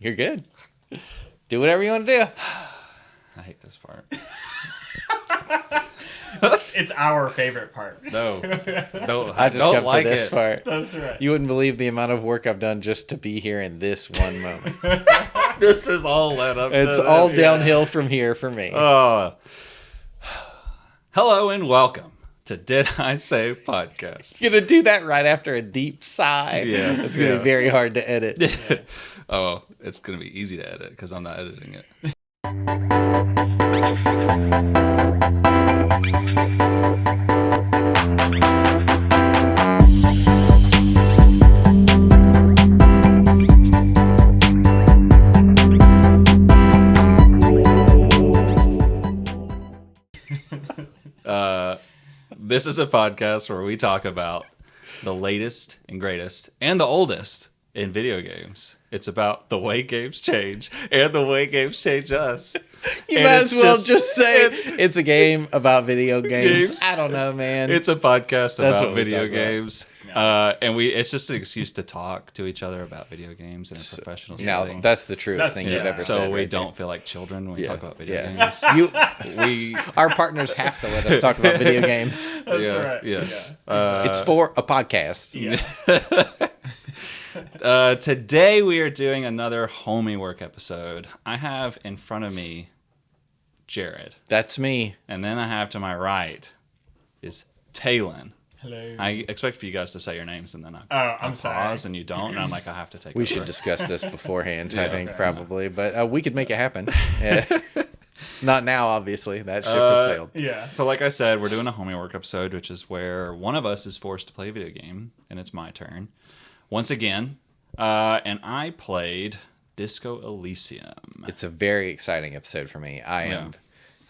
You're good. Do whatever you want to do. I hate this part. It's our favorite part. No, I just don't come like for this it. part. That's right. You wouldn't believe the amount of work I've done just to be here in this one moment. This is all led up. It's to all this. downhill from here for me. Hello and welcome to Did I Say Podcast. You're gonna do that right after a deep sigh. Yeah, It's gonna be very hard to edit. Oh, it's gonna be easy to edit because I'm not editing it. This is a podcast where we talk about the latest and greatest and the oldest in video games. It's about the way games change and the way games change us. You And might it's as well just- just say it's a game about video games. I don't know, man. It's a podcast That's about what we video talk about. games. And it's just an excuse to talk to each other about video games in a professional now, setting. that's the truest That's- thing yeah. you've ever So said. we right don't feel like children when we talk about video yeah. games. We Our partners have to let us talk about video games. That's yeah, right. yes. It's for a podcast. Yeah. Today we are doing another Homiework episode. I have in front of me Jared, That's me. and then I have to my right is Talon. Hello. I expect for you guys to say your names, and then I I'm pause, sorry. and you don't, and I'm like, I have to take. We over. should discuss this beforehand, I think, okay. probably. But we could make it happen. Yeah. Not now, obviously. That ship has sailed. Yeah. So, like I said, we're doing a Homiework episode, which is where one of us is forced to play a video game, and it's my turn once again. And I played Disco Elysium. It's a very exciting episode for me.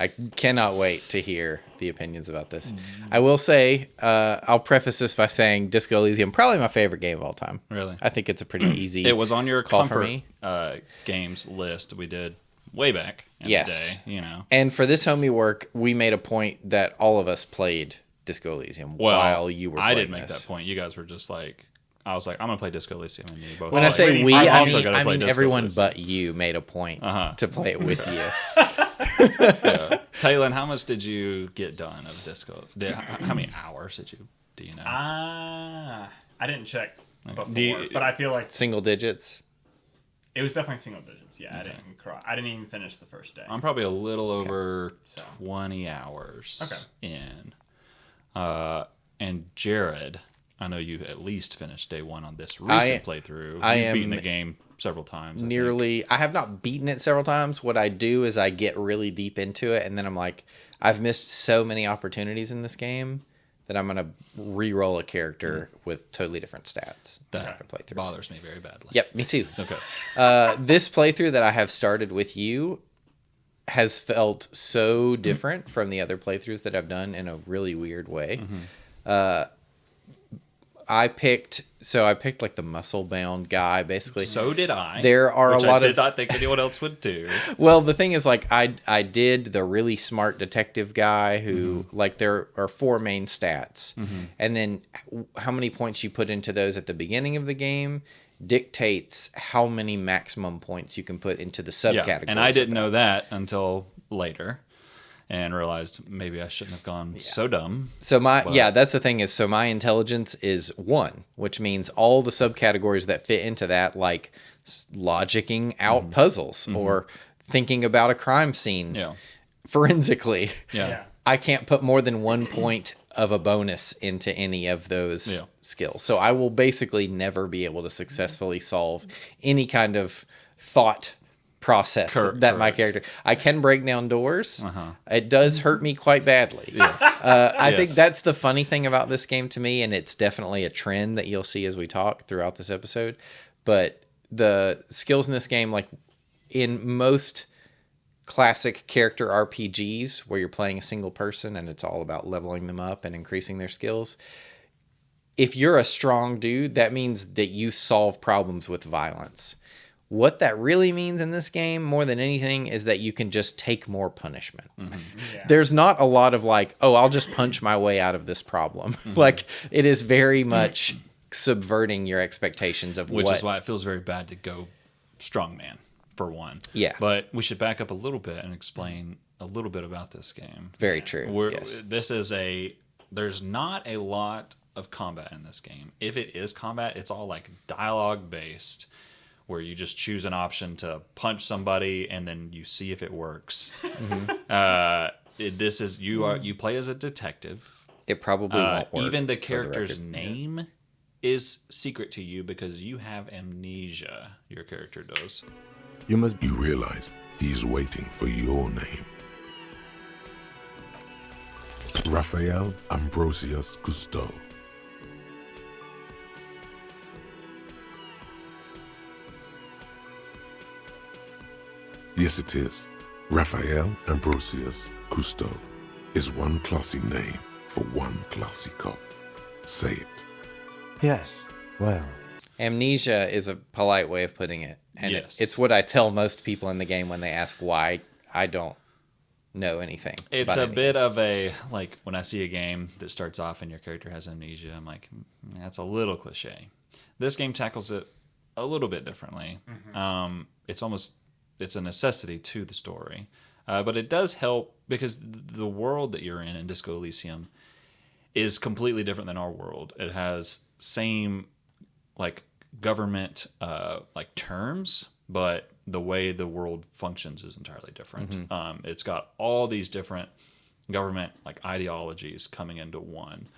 I cannot wait to hear the opinions about this. I will say, I'll preface this by saying Disco Elysium, probably my favorite game of all time. Really? I think it's a pretty easy It was on your call for comfort me. games list we did way back in Yes. the day, you know. And for this Homiework, we made a point that all of us played Disco Elysium while you were playing I didn't make this. that point. You guys were just like, I was like, I'm going to play Disco Elysium. And you both When were I like, say we, I'm I also mean, gonna play Disco everyone Elysium. but you made a point to play it with you. Talon, how much did you get done of Disco? How many hours do you know? I didn't check before, Do you- but I feel like Single digits. it was definitely single digits. Yeah, I didn't cry. I didn't even finish the first day. I'm probably a little over So. 20 hours Okay. in. And Jared, I know you at least finished day one on this recent playthrough. I You've am beaten the game several times. I have not beaten it several times. What I do is I get really deep into it, and then I'm like, I've missed so many opportunities in this game that I'm gonna re-roll a character with totally different stats. That after playthrough. bothers me very badly. Yep, me too. Okay. This playthrough that I have started with you has felt so different from the other playthroughs that I've done in a really weird way. I picked like the muscle bound guy basically. So did I. There are which a lot I did of not think anyone else would do. Well, the thing is, like, I did the really smart detective guy who, like, there are 4 main stats. And then how many points you put into those at the beginning of the game dictates how many maximum points you can put into the subcategories. And I didn't know that until later and realized maybe I shouldn't have gone so dumb. So that's the thing is, so my intelligence is 1, which means all the subcategories that fit into that, like logicking out puzzles or thinking about a crime scene Yeah. forensically. Yeah. I can't put more than 1 point of a bonus into any of those skills. So I will basically never be able to successfully solve any kind of thought process that my character. I can break down doors. It does hurt me quite badly. Yes. I think that's the funny thing about this game to me, and it's definitely a trend that you'll see as we talk throughout this episode. But the skills in this game, like in most classic character RPGs where you're playing a single person and it's all about leveling them up and increasing their skills, if you're a strong dude, that means that you solve problems with violence. What that really means in this game, more than anything, is that you can just take more punishment. Yeah. There's not a lot of like, oh, I'll just punch my way out of this problem. Like, it is very much subverting your expectations of Which what... is why it feels very bad to go strongman, for one. Yeah. But we should back up a little bit and explain a little bit about this game. Very true. Yes. There's not a lot of combat in this game. If it is combat, it's all like dialogue based, where you just choose an option to punch somebody and then you see if it works. You play as a detective. It probably won't work. Even the character's name is secret to you because you have amnesia. Your character does. You realize he's waiting for your name. Raphael Ambrosius Cousteau. Yes, it is. Raphael Ambrosius Cousteau is one classy name for one classy cop. Say it. Yes, well. Amnesia is a polite way of putting it. And Yes. it's what I tell most people in the game when they ask why I don't know anything. It's about a anything. bit of a, like, when I see a game that starts off and your character has amnesia, I'm like, that's a little cliche. This game tackles it a little bit differently. It's a necessity to the story. But it does help because the world that you're in Disco Elysium is completely different than our world. It has same, like, government like terms, but the way the world functions is entirely different. It's got all these different government like ideologies coming into one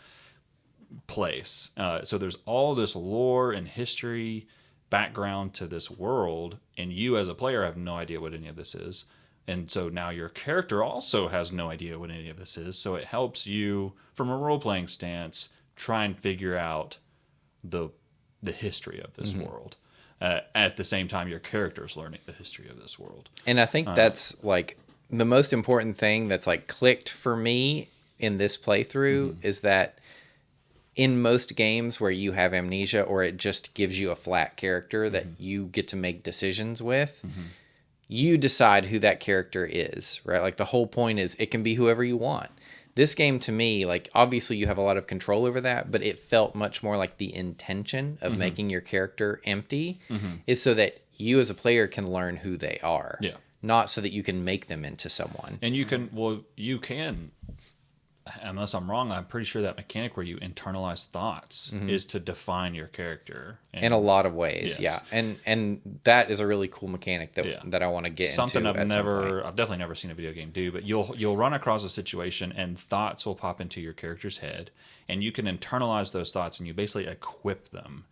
place. So there's all this lore and history background to this world, and you as a player have no idea what any of this is. And so now your character also has no idea what any of this is. So it helps you, from a role-playing stance, try and figure out the history of this world. At the same time, your character's learning the history of this world. And I think that's like the most important thing that's like clicked for me in this playthrough is that in most games where you have amnesia or it just gives you a flat character that you get to make decisions with, you decide who that character is, right? Like the whole point is it can be whoever you want. This game to me, like obviously you have a lot of control over that, but it felt much more like the intention of making your character empty is so that you as a player can learn who they are. Yeah. Not so that you can make them into someone. And you can, unless I'm wrong, I'm pretty sure that mechanic where you internalize thoughts is to define your character. In a lot of ways, Yes. yeah. And that is a really cool mechanic that I want to get Something into. I've definitely never seen a video game do, but you'll run across a situation and thoughts will pop into your character's head and you can internalize those thoughts and you basically equip them.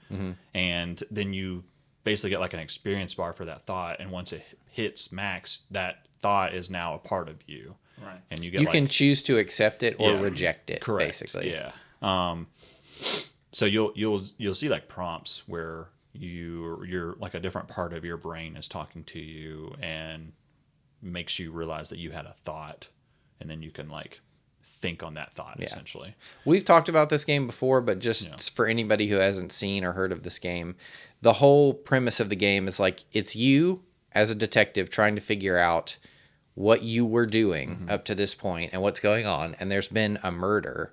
And then you basically get like an experience bar for that thought, and once it hits max, that thought is now a part of you. Right. And you get can choose to accept it or Yeah. reject it, Correct. basically. Yeah. So you'll see like prompts where you're like a different part of your brain is talking to you and makes you realize that you had a thought, and then you can like think on that thought essentially. We've talked about this game before, but just for anybody who hasn't seen or heard of this game, the whole premise of the game is like it's you as a detective trying to figure out what you were doing up to this point and what's going on, and there's been a murder,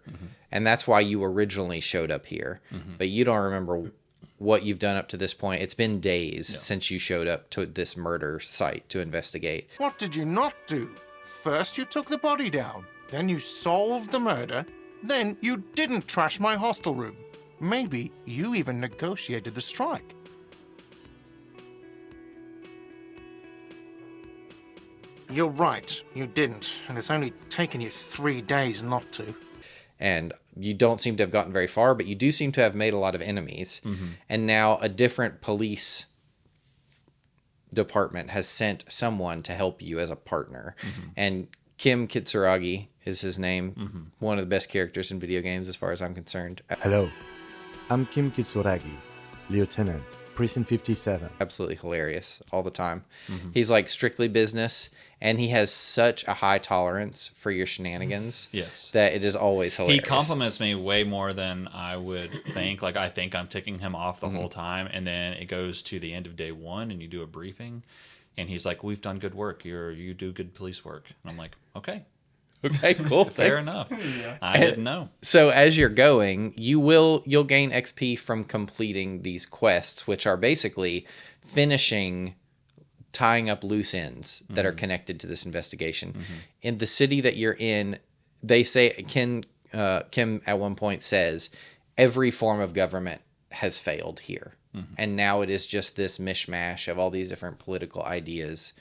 and that's why you originally showed up here, but you don't remember what you've done up to this point. It's been days since you showed up to this murder site to investigate. What did you not do? First you took the body down, then you solved the murder, then you didn't trash my hostel room. Maybe you even negotiated the strike. You're right, you didn't, and it's only taken you 3 days not to. And you don't seem to have gotten very far, but you do seem to have made a lot of enemies. And now a different police department has sent someone to help you as a partner. And Kim Kitsuragi is his name. One of the best characters in video games as far as I'm concerned. Hello, I'm Kim Kitsuragi, Lieutenant, Precinct 57. Absolutely hilarious all the time. He's like strictly business, and he has such a high tolerance for your shenanigans that it is always hilarious. He compliments me way more than I would think. Like, I think I'm ticking him off the whole time, and then it goes to the end of day one, and you do a briefing, and he's like, "We've done good work. You do good police work." And I'm like, "Okay, Okay, cool. fair thanks. enough." I didn't know. So as you're going, you'll gain XP from completing these quests, which are basically finishing tying up loose ends that are connected to this investigation. In the city that you're in, they say Kim at one point says every form of government has failed here. And now it is just this mishmash of all these different political ideas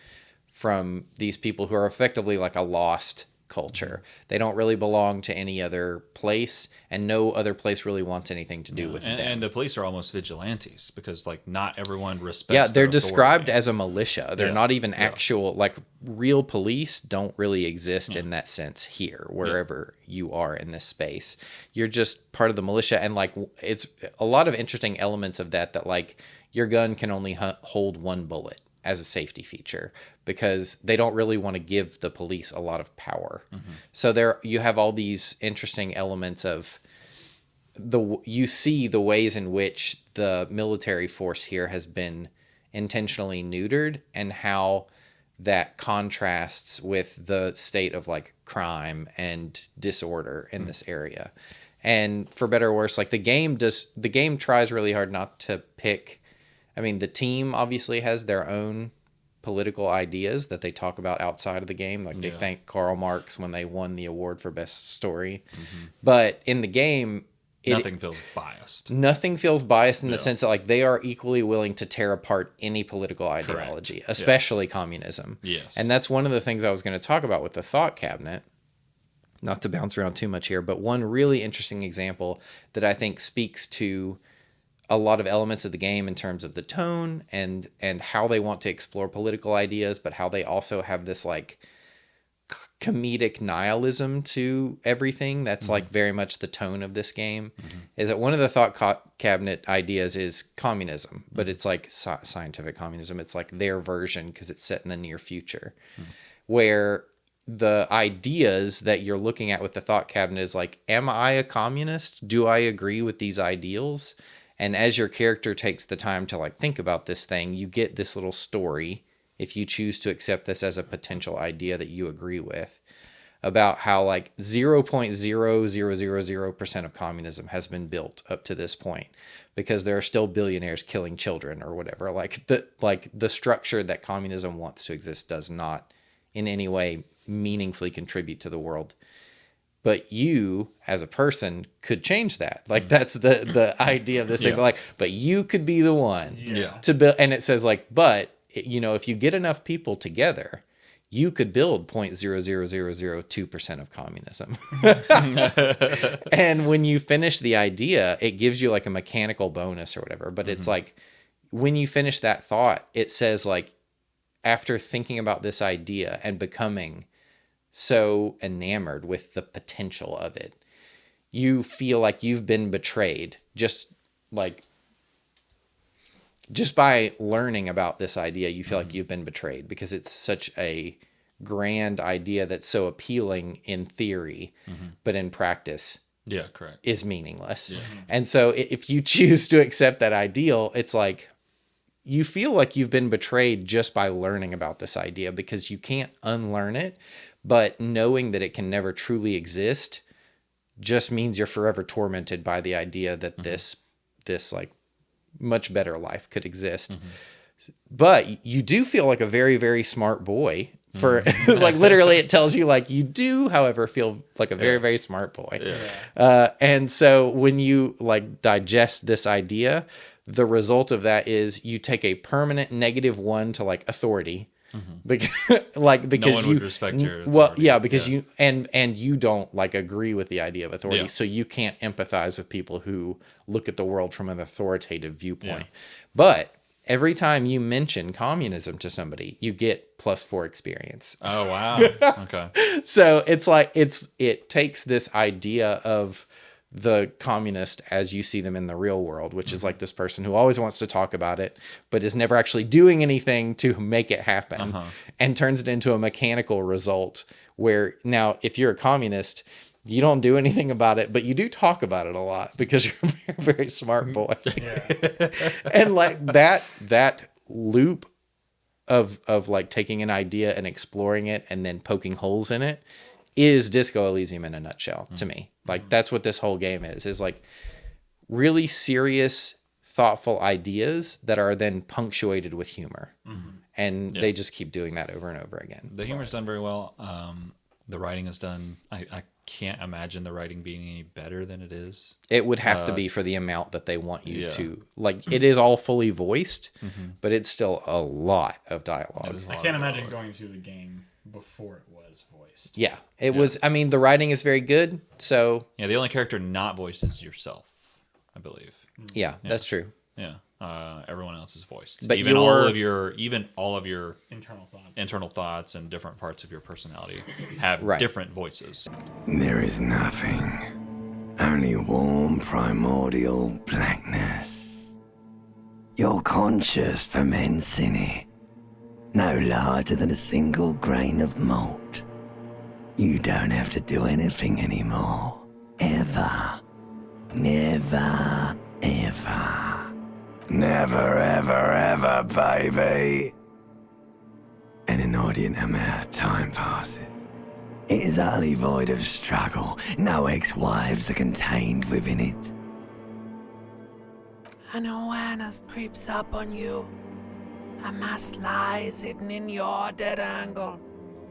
from these people who are effectively like a lost culture. They don't really belong to any other place, and no other place really wants anything to do with them. And the police are almost vigilantes because like not everyone respects. Yeah, they're their described authority. as a militia. They're not even actual, like real police don't really exist in that sense here, wherever you are in this space. You're just part of the militia, and like it's a lot of interesting elements of that like your gun can only hold one bullet as a safety feature because they don't really want to give the police a lot of power. So there you have all these interesting elements of you see the ways in which the military force here has been intentionally neutered and how that contrasts with the state of like crime and disorder in this area. And for better or worse, like the game tries really hard not to pick. I mean, the team obviously has their own political ideas that they talk about outside of the game. Like they thank Karl Marx when they won the award for best story. But in the game, Nothing feels biased. Nothing feels biased in the sense that like they are equally willing to tear apart any political ideology, especially communism. Yes. And that's one of the things I was going to talk about with the thought cabinet. Not to bounce around too much here, but one really interesting example that I think speaks to a lot of elements of the game in terms of the tone and how they want to explore political ideas, but how they also have this like comedic nihilism to everything. That's like very much the tone of this game. Is that one of the thought cabinet ideas is communism, but it's like scientific communism. It's like their version because it's set in the near future, where the ideas that you're looking at with the thought cabinet is like, am I a communist? Do I agree with these ideals? And as your character takes the time to like think about this thing, you get this little story, if you choose to accept this as a potential idea that you agree with, about how like 0.0000% of communism has been built up to this point because there are still billionaires killing children or whatever. Like the structure that communism wants to exist does not in any way meaningfully contribute to the world. But you, as a person, could change that. Like that's the idea of this thing. But you could be the one to build. And it says like, but you know, if you get enough people together, you could build 0.00002% of communism. And when you finish the idea, it gives you like a mechanical bonus or whatever. But it's like when you finish that thought, it says like, after thinking about this idea and becoming so enamored with the potential of it, you feel like you've been betrayed just by learning about this idea. You feel like you've been betrayed because it's such a grand idea that's so appealing in theory, but in practice is meaningless. And so if you choose to accept that ideal, it's like you feel like you've been betrayed just by learning about this idea because you can't unlearn it. But knowing that it can never truly exist just means you're forever tormented by the idea that this like much better life could exist. But you do feel like a very, very smart boy for like literally it tells you like you do, however, feel like a very, very smart boy. And so when you like digest this idea, the result of that is you take a permanent -1 to like authority. Because no one would respect your authority. Because you and you don't like agree with the idea of authority, so you can't empathize with people who look at the world from an authoritative viewpoint. But every time you mention communism to somebody, you get +4 experience. Oh wow. Okay. So it's like it takes this idea of the communist as you see them in the real world, which is like this person who always wants to talk about it, but is never actually doing anything to make it happen, and turns it into a mechanical result where now if you're a communist, you don't do anything about it, but you do talk about it a lot because you're a very, very smart boy. And like that loop of like taking an idea and exploring it and then poking holes in it is Disco Elysium in a nutshell to me. Like that's what this whole game is like really serious thoughtful ideas that are then punctuated with humor. And they just keep doing that over and over again. The humor's done very well. The writing is done. I can't imagine the writing being any better than it is. It would have to be for the amount that they want you to. Like, it is all fully voiced, but it's still a lot of dialogue. I can't imagine going through the game before it was voiced. Yeah, it was. I mean, the writing is very good. So Yeah, the only character not voiced is yourself, I believe. yeah, that's true. Yeah. Everyone else is voiced. But even all of your Internal thoughts. and different parts of your personality have different voices. There is nothing, only warm primordial blackness. Your conscious ferments in it, no larger than a single grain of malt. You don't have to do anything anymore, ever. Never, ever. Never, ever, ever, baby. An inordinate amount of time passes. It is utterly void of struggle. No ex-wives are contained within it. An awareness creeps up on you. A mass lies hidden in your dead angle,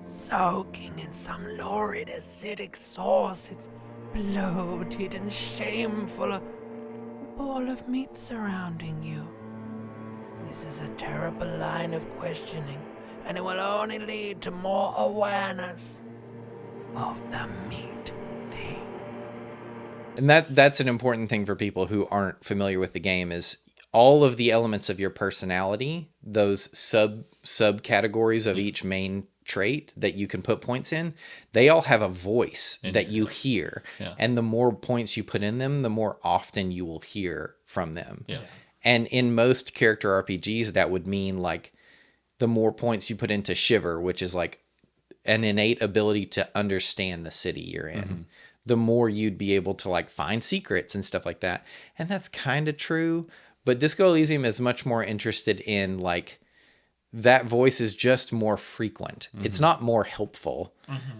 soaking in some lurid acidic sauce. It's bloated and shameful. A ball of meat surrounding you. This is a terrible line of questioning, and it will only lead to more awareness of the meat thing. And that's an important thing for people who aren't familiar with the game is all of the elements of your personality, those subcategories of each main trait that you can put points in, they all have a voice that you hear. Yeah. And the more points you put in them, the more often you will hear from them. Yeah. And in most character RPGs, that would mean like the more points you put into Shiver, which is like an innate ability to understand the city you're in, the more you'd be able to like find secrets and stuff like that. And that's kind of true. But Disco Elysium is much more interested in like that voice is just more frequent. It's not more helpful.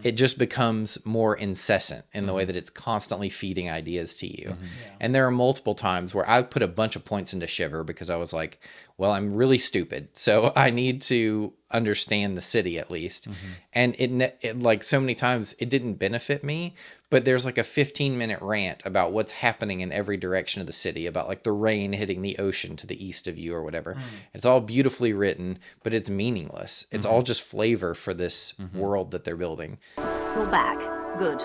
It just becomes more incessant in the way that it's constantly feeding ideas to you. And there are multiple times where I put a bunch of points into Shiver because I was like, well, I'm really stupid, so I need to understand the city at least. And it like so many times it didn't benefit me, but there's like a 15-minute rant about what's happening in every direction of the city, about like the rain hitting the ocean to the east of you or whatever. It's all beautifully written, but it's meaningless. It's all just flavor for this world that they're building. You're back. Good.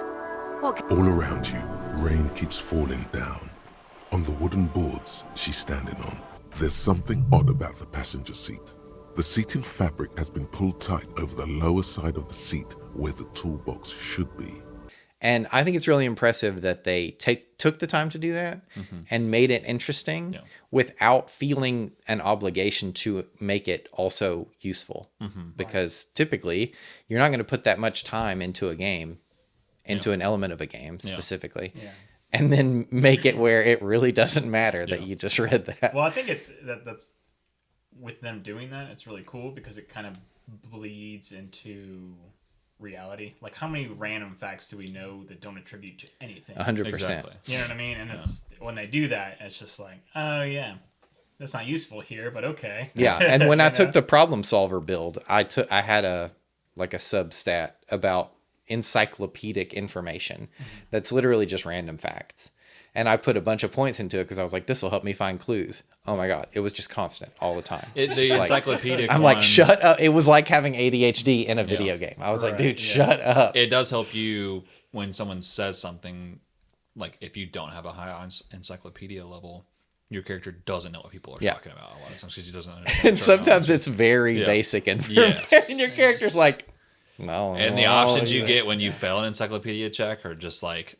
All around you, rain keeps falling down. On the wooden boards she's standing on, there's something odd about the passenger seat. The seating fabric has been pulled tight over the lower side of the seat where the toolbox should be. And I think it's really impressive that they took the time to do that and made it interesting without feeling an obligation to make it also useful. Because typically, you're not going to put that much time into a game, into an element of a game specifically, and then make it where it really doesn't matter that you just read that. Well, I think that's with them doing that, it's really cool because it kind of bleeds into reality. Like, how many random facts do we know that don't attribute to anything? 100%. Exactly. You know what I mean? And it's when they do that, it's just like, oh yeah, that's not useful here, but okay. Yeah, and when I took the problem solver build, I had a substat about encyclopedic information that's literally just random facts. And I put a bunch of points into it because I was like, this will help me find clues. Oh my God. It was just constant all the time. The encyclopedic I'm like, shut up. It was like having ADHD in a video game. I was like, dude, shut up. It does help you when someone says something, like if you don't have a high encyclopedia level, your character doesn't know what people are talking about a lot of times because he doesn't understand. And sometimes it's very basic information. Yes. And your character's like, no. And the options you get when you fail an encyclopedia check are just like,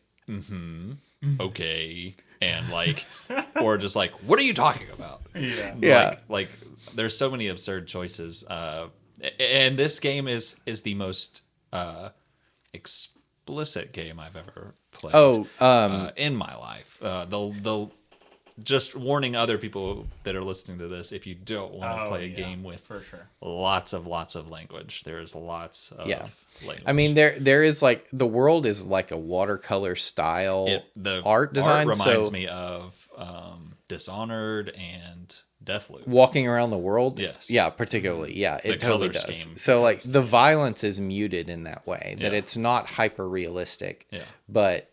okay, and like, or just like, what are you talking about? Like there's so many absurd choices, and this game is the most explicit game I've ever played. In my life. They'll just warning other people that are listening to this, if you don't want to play a game with for sure lots of language, there is lots of language. I mean, there is like, the world is like a watercolor style art design. Art reminds me of Dishonored and Deathloop. Walking around the world, Yes. yeah, particularly, yeah, The it totally color does. scheme. So like the violence is muted in that way, that Yeah. it's not hyper realistic. Yeah. But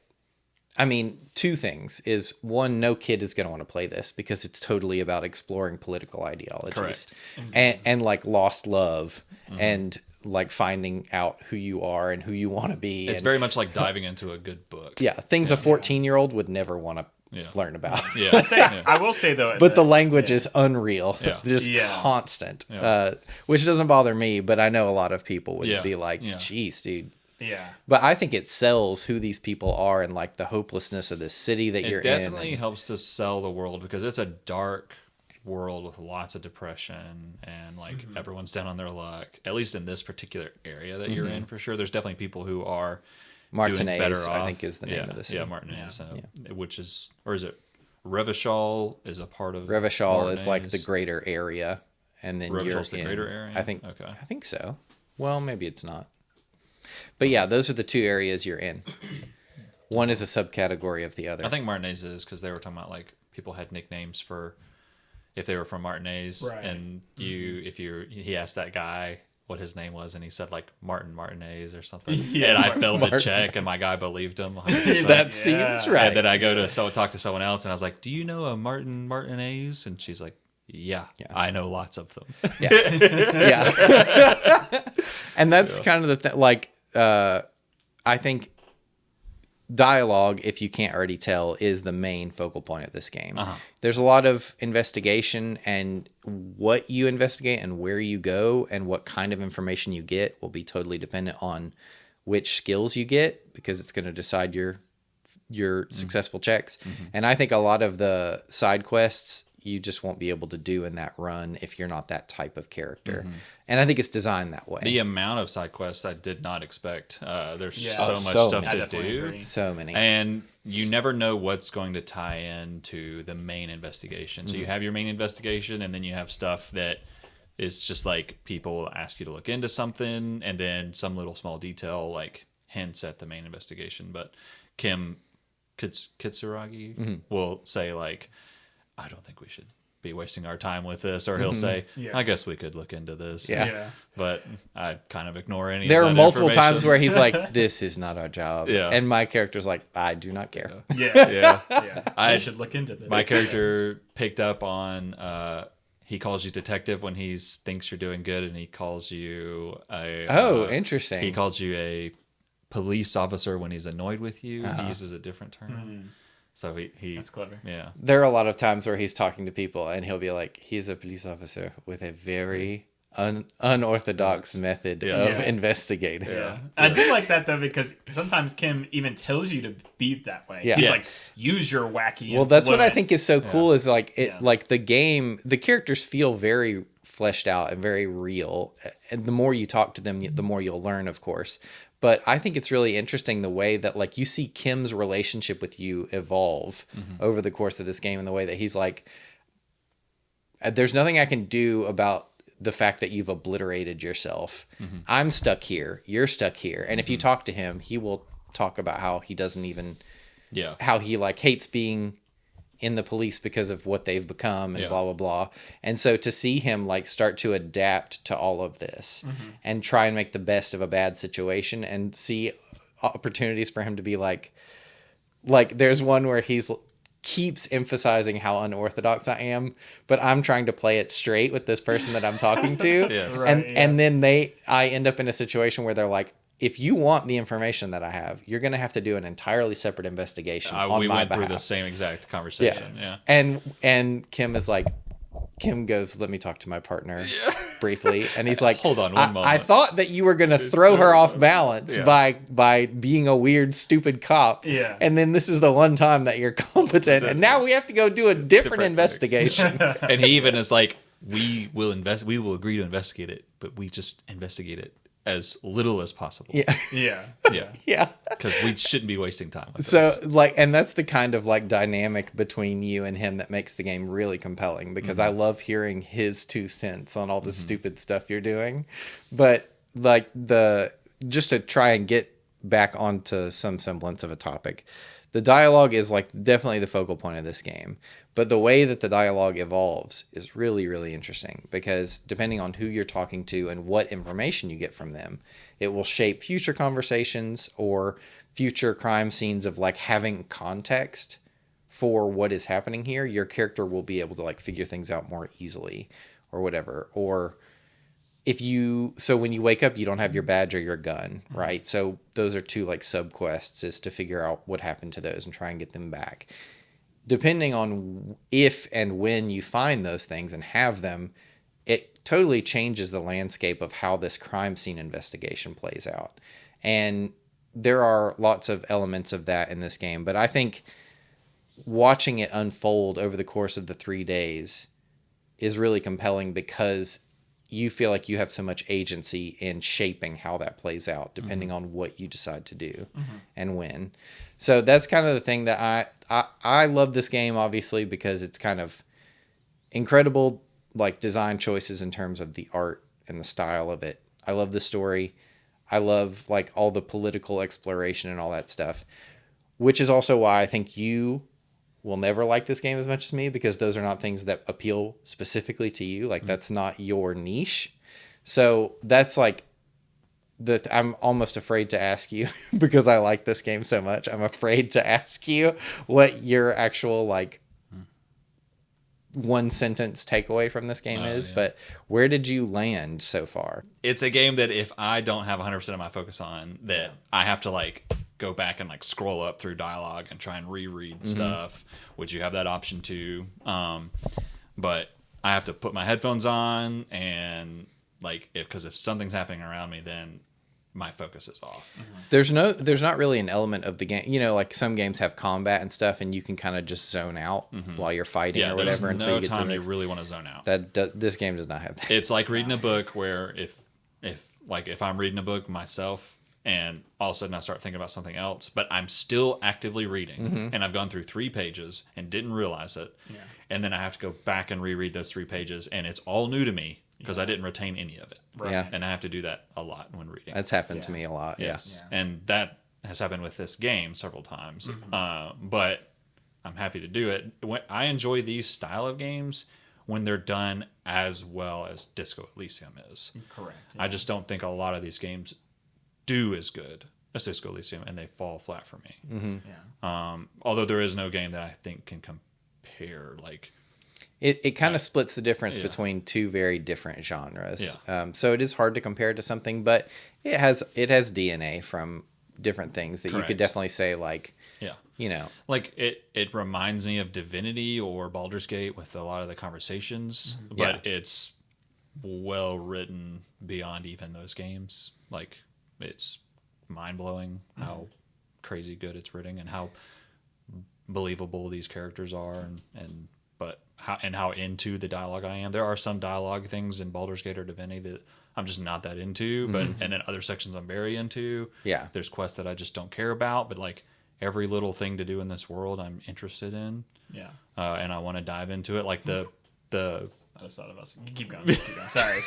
I mean, two things is one, no kid is going to want to play this because it's totally about exploring political ideologies. Correct. And like lost love and like finding out who you are and who you want to be. It's and, very much like diving into a good book. yeah, things a 14-year-old would never want to Yeah. learn about. Yeah. I will say though, But the language is unreal, Yeah. just Yeah. constant, Yeah. which doesn't bother me, but I know a lot of people would Yeah. be like, Yeah. geez, dude. yeah. But I think it sells who these people are and like the hopelessness of this city that you're It definitely in. helps to sell the world because it's a dark world with lots of depression and like everyone's down on their luck. At least in this particular area that you're in, for sure. There's definitely people who are doing better Martinez, off. I think, is the name of the city. Yeah, Martinez, which is, or is it Revachol is a part of Revachol is like the Martinez? greater area, and then you're Revachol's the in. greater area? I think. Okay. I think so. Well, maybe it's not. But yeah, those are the two areas you're in. One is a subcategory of the other. I think Martinez is because they were talking about like people had nicknames for if they were from Martinez, Right. and he asked that guy what his name was, and he said like Martin Martinez or something, Yeah, and I failed the Martin. check, and my guy believed him. 100%. that seems right. And then I go to talk to someone else, and I was like, "Do you know a Martin Martinez?" And she's like, "Yeah, I know lots of them." yeah. And that's kind of the thing. Like, I think dialogue, if you can't already tell, is the main focal point of this game. There's a lot of investigation, and what you investigate and where you go and what kind of information you get will be totally dependent on which skills you get, because it's going to decide your successful checks. And I think a lot of the side quests you just won't be able to do in that run if you're not that type of character. And I think it's designed that way. The amount of side quests I did not expect. There's so much so stuff many. to I definitely do. agree. So many. And you never know what's going to tie into the main investigation. So you have your main investigation, and then you have stuff that is just like people ask you to look into something, and then some little small detail like hints at the main investigation. But Kim Kitsuragi will say like, I don't think we should be wasting our time with this, or he'll say, I guess we could look into this. Yeah. Yeah. But I kind of ignore any There of are that multiple times information. where he's like, this is not our job. Yeah. And my character's like, I do not care. Yeah. Yeah. Yeah. I I should look into this. My character picked up on he calls you detective when he thinks you're doing good, and he calls you a Interesting. he calls you a police officer when he's annoyed with you. He uses a different term. So he That's clever. Yeah. There are a lot of times where he's talking to people and he'll be like, he's a police officer with a very unorthodox method of Yeah. investigating. Yeah. And I do like that though, because sometimes Kim even tells you to be that way. Yeah. He's Yes. like, use your wacky. Well, that's what I think is influence. so cool is like it, Yeah. like the game, the characters feel very fleshed out and very real. And the more you talk to them, the more you'll learn, of course. But I think it's really interesting the way that like you see Kim's relationship with you evolve over the course of this game, and the way that he's like, there's nothing I can do about the fact that you've obliterated yourself. I'm stuck here. You're stuck here. And if you talk to him, he will talk about how he doesn't even, Yeah. how he like hates being in the police because of what they've become and Yeah. blah, blah, blah. And so to see him like start to adapt to all of this and try and make the best of a bad situation, and see opportunities for him to be like there's one where he's keeps emphasizing how unorthodox I am, but I'm trying to play it straight with this person that I'm talking to. Yes. And Right, and then I end up in a situation where they're like, if you want the information that I have, you're going to have to do an entirely separate investigation on we my went behalf. through the same exact conversation. Yeah. And Kim is like, Kim goes, let me talk to my partner briefly. And he's like, Hold on one moment. I thought that you were going to throw her off balance Yeah. by being a weird, stupid cop. Yeah. And then this is the one time that you're competent. And now we have to go do a different Different thing. investigation. And he even is like, we will agree to investigate it, but we just investigate it as little as possible. Yeah. Yeah. Yeah. Yeah. Because we shouldn't be wasting time with So this. like, and that's the kind of like dynamic between you and him that makes the game really compelling, because I love hearing his 2 cents on all the stupid stuff you're doing. But like just to try and get back onto some semblance of a topic, The dialogue is like definitely the focal point of this game, but the way that the dialogue evolves is really, really interesting because depending on who you're talking to and what information you get from them, it will shape future conversations or future crime scenes of like having context for what is happening here. Your character will be able to like figure things out more easily or whatever. Or so when you wake up, you don't have your badge or your gun, right? So those are two like sub quests, is to figure out what happened to those and try and get them back. Depending on if and when you find those things and have them, it totally changes the landscape of how this crime scene investigation plays out. And there are lots of elements of that in this game, but I think watching it unfold over the course of the 3 days is really compelling because you feel like you have so much agency in shaping how that plays out, depending on what you decide to do and when. So that's kind of the thing that I love this game, obviously, because it's kind of incredible, like design choices in terms of the art and the style of it. I love the story. I love like all the political exploration and all that stuff, which is also why I think you will never like this game as much as me, because those are not things that appeal specifically to you. Like that's not your niche. So that's like I'm almost afraid to ask you because I like this game so much. I'm afraid to ask you what your actual like one sentence takeaway from this game is, but where did you land so far? It's a game that if I don't have 100% of my focus on, that I have to like go back and like scroll up through dialogue and try and reread stuff, which you have that option too. But I have to put my headphones on and like, because if something's happening around me, then my focus is off. There's not really an element of the game, you know, like some games have combat and stuff and you can kind of just zone out while you're fighting or whatever until you get to the next. You really want to zone out. This game does not have that. It's like reading a book where if I'm reading a book myself and all of a sudden I start thinking about something else, but I'm still actively reading and I've gone through 3 pages and didn't realize it. Yeah. And then I have to go back and reread those 3 pages and it's all new to me because I didn't retain any of it. Right. Yeah. And I have to do that a lot when reading. That's happened to me a lot. Yes. Yeah. And that has happened with this game several times. But I'm happy to do it. I enjoy these style of games when they're done as well as Disco Elysium is. Correct. Yeah. I just don't think a lot of these games do as good as Disco Elysium, and they fall flat for me. Although there is no game that I think can compare. Like it kind of splits the difference between 2 very different genres. Yeah. So it is hard to compare to something, but it has DNA from different things that you could definitely say like. Yeah. You know, like it reminds me of Divinity or Baldur's Gate with a lot of the conversations, but it's well written beyond even those games. Like it's mind blowing how crazy good it's written and how believable these characters are, and how into the dialogue I am. There are some dialogue things in Baldur's Gate or Divinity that I'm just not that into, but and then other sections I'm very into. Yeah, there's quests that I just don't care about, but like every little thing to do in this world I'm interested in. Yeah. And I want to dive into it. Like the I just thought of us. You keep going. Sorry.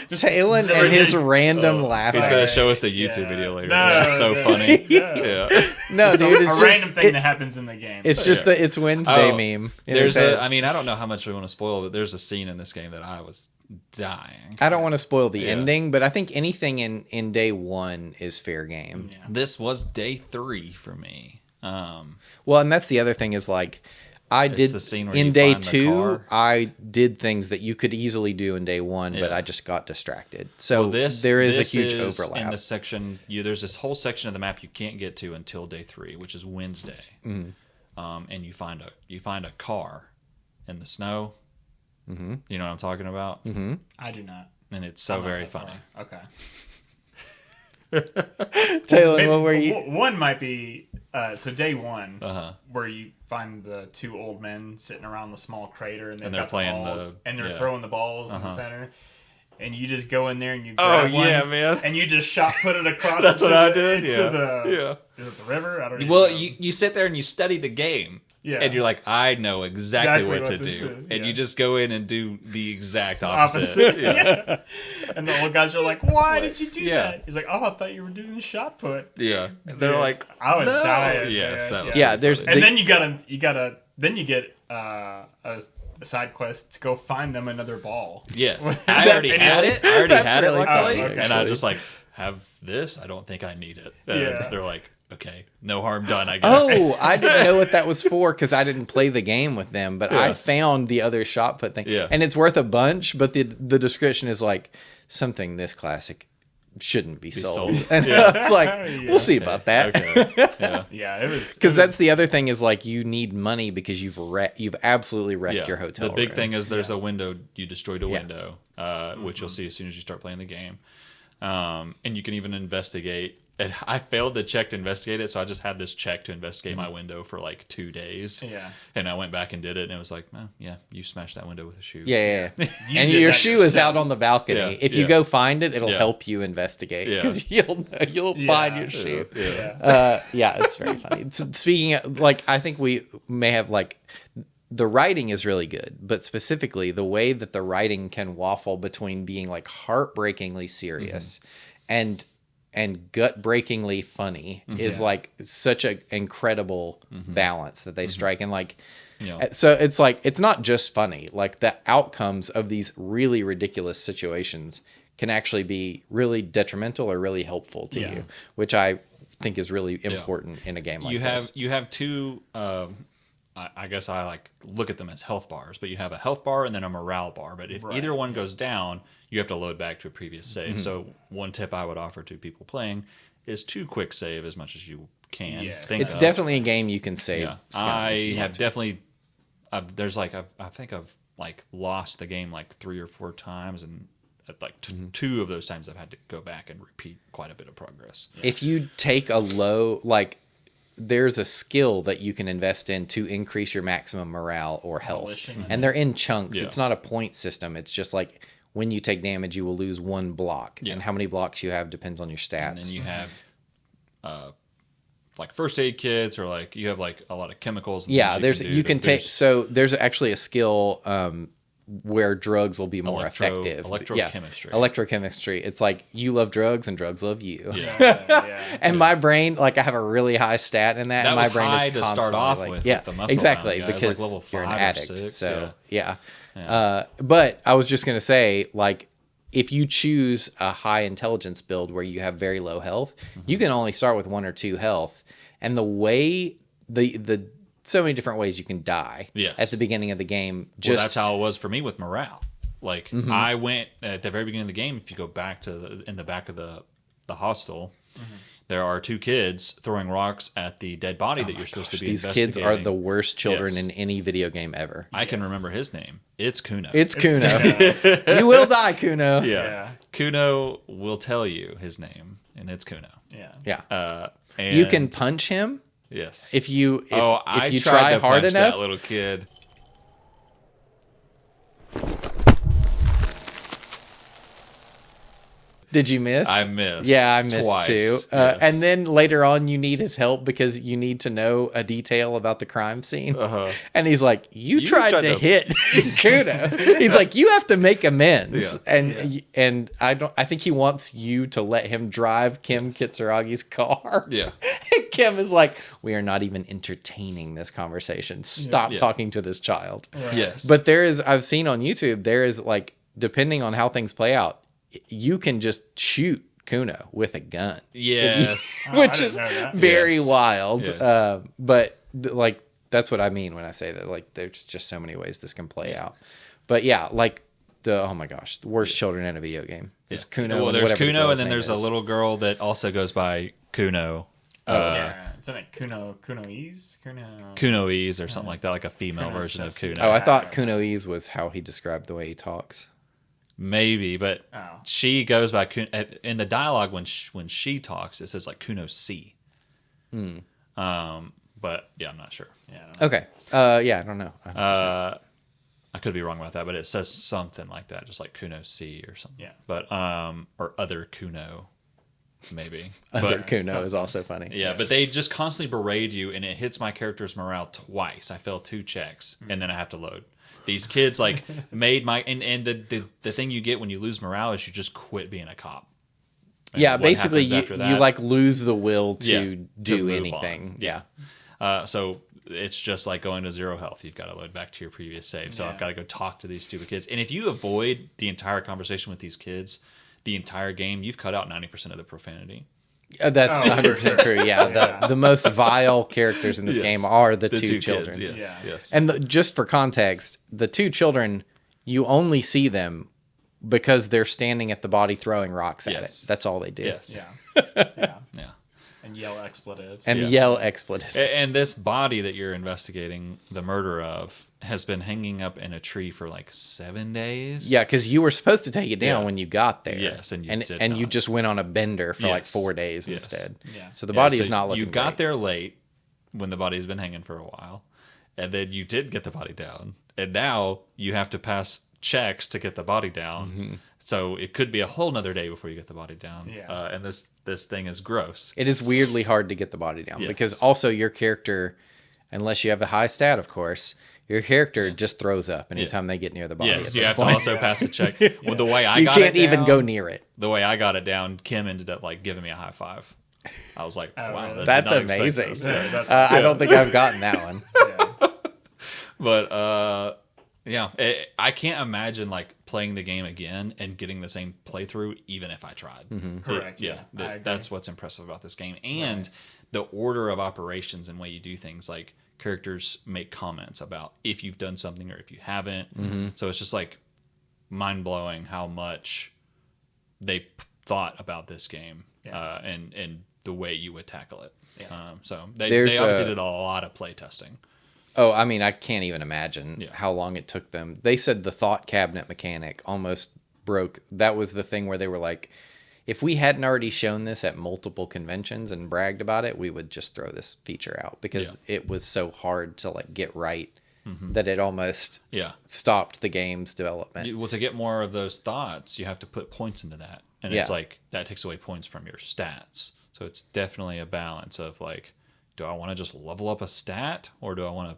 Talon and his random laughing. He's going to show us a YouTube video later. It's just so funny. Yeah. No, dude, it's a random thing that happens in the game. It's just the It's Wednesday meme. I mean, I don't know how much we want to spoil, but there's a scene in this game that I was dying. I don't want to spoil the ending, but I think anything in day 1 is fair game. Yeah. This was day 3 for me. Well, and that's the other thing is like I did the scene where in day 2. I did things that you could easily do in day 1, but I just got distracted. So there is a huge overlap in the section. There's this whole section of the map you can't get to until day 3, which is Wednesday. And you find a car in the snow. You know what I'm talking about? I do not. And it's so very funny. Okay. Taylor, what were you? One might be so day 1, where you find the 2 old men sitting around the small crater, and they're playing the balls, and they're throwing the balls in the center. And you just go in there and you grab one, man, and you just shot put it across. That's what I did. Is it the river? I don't know. Well, you sit there and you study the game. Yeah. And you're like, I know exactly what to do. And you just go in and do the exact opposite. Yeah. And the old guys are like, why did you do that? He's like, oh, I thought you were doing the shot put. Yeah. And they're like, I was dying. Yes, that was there's and then you get a side quest to go find them another ball. Yes. I already had it. Luckily. Okay. And I just like, have this? I don't think I need it. And they're like, okay, no harm done, I guess. Oh, I didn't know what that was for because I didn't play the game with them, but I found the other shot put thing. Yeah. And it's worth a bunch, but the description is like, something this classic shouldn't be sold. And it's like, we'll see about that. Okay. Yeah, it was... Because that's the other thing is like, you need money because you've absolutely wrecked your hotel The big room. thing is there's a window, you destroyed a window, which you'll see as soon as you start playing the game. And you can even investigate. And I failed to check to investigate it, so I just had this check to investigate my window for like 2 days. Yeah. And I went back and did it, and it was like, oh, yeah, you smashed that window with a shoe. Yeah. And your shoe is out on the balcony. Yeah, if you go find it, it'll help you investigate Yeah. because you'll find your shoe. Yeah. It's very funny. Speaking of, like, I think we may have like the writing is really good, but specifically the way that the writing can waffle between being like heartbreakingly serious and gut-breakingly funny is like such an incredible balance that they strike. And like, so it's like, it's not just funny, like the outcomes of these really ridiculous situations can actually be really detrimental or really helpful to you, which I think is really important in a game like this. You have two, I guess I like look at them as health bars, but you have a health bar and then a morale bar. But if either one goes down, you have to load back to a previous save. So one tip I would offer to people playing is to quick save as much as you can. Yeah. It's definitely a game you can save. Yeah. I have definitely. There's like I think I've like lost the game like 3 or 4 times, and like 2 of those times I've had to go back and repeat quite a bit of progress. If you take a low like. There's a skill that you can invest in to increase your maximum morale or health. And they're in chunks. Yeah. It's not a point system. It's just like when you take damage, you will lose 1 block. Yeah. And how many blocks you have depends on your stats. And then you have like first aid kits, or like you have like a lot of chemicals. And you can take. So there's actually a skill where drugs will be more effective. Electrochemistry. Electrochemistry. It's like you love drugs and drugs love you. And my brain, like I have a really high stat in that. And my brain high is to start off like, with. Yeah, with the muscle exactly. round, Because like level you're an 5 or addict. 6, So but I was just gonna say, like, if you choose a high intelligence build where you have very low health, you can only start with 1 or 2 health. And the way the so many different ways you can die at the beginning of the game. That's how it was for me with morale. Like I went at the very beginning of the game. If you go back to in the back of the hostel, there are 2 kids throwing rocks at the dead body that you're supposed to be investigating. These kids are the worst children in any video game ever. I can remember his name. It's Kuno. It's Kuno. You will die, Kuno. Yeah. Kuno will tell you his name, and it's Kuno. Yeah. And you can punch him. Yes. If you I you tried try to hard punch enough, that little kid. Did you miss? I missed. Yeah, I missed twice. too. Yes. And then later on, you need his help because you need to know a detail about the crime scene. And he's like, "You tried to hit Kuno." He's like, "You have to make amends." And I think he wants you to let him drive Kim Kitsuragi's car. Yeah. And Kim is like, "We are not even entertaining this conversation. Stop talking to this child." Right. Yes. But I've seen on YouTube, there is like, depending on how things play out, you can just shoot Kuno with a gun. Yes. Which is very wild. Yes. But like, that's what I mean when I say that, like, there's just so many ways this can play out. But yeah, like oh my gosh, the worst children in a video game is Kuno. Well, there's Kuno, and then there's a little girl that also goes by Kuno. Isn't it Kunoise? Kunoise or something like that, like a female version of Kuno. Oh, I thought Kunoise was how he described the way he talks. Maybe, but she goes by in the dialogue when she talks. It says like Kuno C. But yeah, I'm not sure. Yeah. Okay. I don't know. I could be wrong about that, but it says something like that, just like Kuno C or something. Yeah. But or other Kuno. maybe. Other But Kuno is also funny. yeah, but they just constantly berate you, and it hits my character's morale twice. I fail 2 checks, and then I have to load. These kids like made my and the thing you get when you lose morale is you just quit being a cop. And yeah, what basically happens after you that- like lose the will to Yeah, do move anything. on. Yeah. So it's just like going to 0 health. You've got to load back to your previous save. So I've got to go talk to these stupid kids. And if you avoid the entire conversation with these kids, the entire game, you've cut out 90% of the profanity. That's 100% true. Yeah, the most vile characters in this Yes. game are the two kids, children. yes. And just for context, the 2 children, you only see them because they're standing at the body throwing rocks at Yes. it. That's all they do. Yes. Yeah. Yeah. And yell expletives. And yell expletives. And this body that you're investigating the murder of has been hanging up in a tree for like 7 days. Yeah, because you were supposed to take it down Yeah. when you got there. Yes, and you did you not. just went on a bender for like Yes. 4 days Yes. instead. Yeah. So the body is so not looking You got great. there late when the body's been hanging for a while, and then you did get the body down, and now you have to pass checks to get the body down. Mm-hmm. So it could be a whole nother day before you get the body down. Yeah. And this thing is gross. It is weirdly hard to get the body down Yes. because also your character, unless you have a high stat, of course, your character just throws up anytime they get near the body. Yes, at you this have point. to also pass a check. Well, the way I You got can't it even down- go near it. The way I got it down, Kim ended up like giving me a high five. I was like, wow, really? did That's not expect amazing. this. That's I don't think I've gotten that one. yeah. But yeah, I can't imagine like playing the game again and getting the same playthrough, even if I tried. Correct. Yeah, I agree. that's what's impressive about this game, and the order of operations and way you do things. Like characters make comments about if you've done something or if you haven't. So it's just like mind blowing how much they thought about this game and the way you would tackle it. So they obviously did a lot of play testing. Oh, I mean, I can't even imagine how long it took them. They said the thought cabinet mechanic almost broke. That was the thing where they were like, if we hadn't already shown this at multiple conventions and bragged about it, we would just throw this feature out because it was so hard to like get right that it almost stopped the game's development. Well, to get more of those thoughts, you have to put points into that. And it's like, that takes away points from your stats. So it's definitely a balance of like, do I want to just level up a stat or do I want to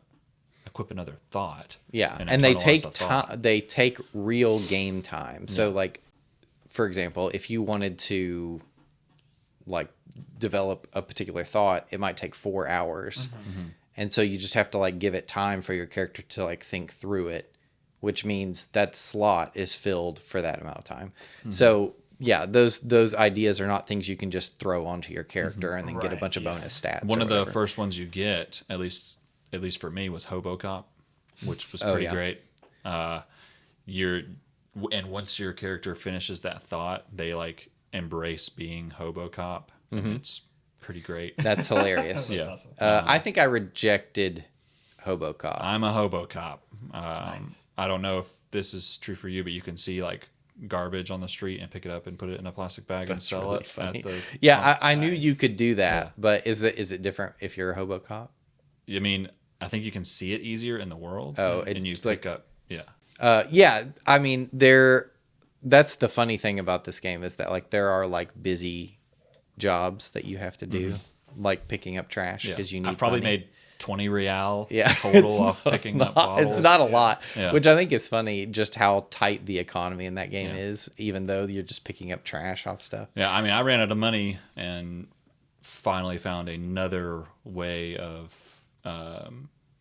equip another thought? Yeah, and they internalize take the thought? they take real game time. So like, for example, if you wanted to like develop a particular thought, it might take 4 hours. And so you just have to like give it time for your character to like think through it, which means that slot is filled for that amount of time. So yeah, those ideas are not things you can just throw onto your character and then get a bunch of bonus stats. One or of the whatever. first ones you get, at least for me, was Hobo Cop, which was pretty great. And once your character finishes that thought, they like embrace being Hobo Cop, and it's pretty great. That's hilarious. That's awesome. I think I rejected Hobo Cop. I'm a Hobo Cop. I don't know if this is true for you, but you can see like garbage on the street and pick it up and put it in a plastic bag and sell really it funny. at the I knew you could do that, but is it different if you're a Hobo Cop? I mean, I think you can see it easier in the world. Oh, and you it's pick like- up I mean, that's the funny thing about this game is that like there are like busy jobs that you have to do, like picking up trash because you need I've probably money. made 20 real it's total off picking up bottles. It's not a lot, Yeah. which I think is funny just how tight the economy in that game is, even though you're just picking up trash off stuff. Yeah, I mean, I ran out of money and finally found another way of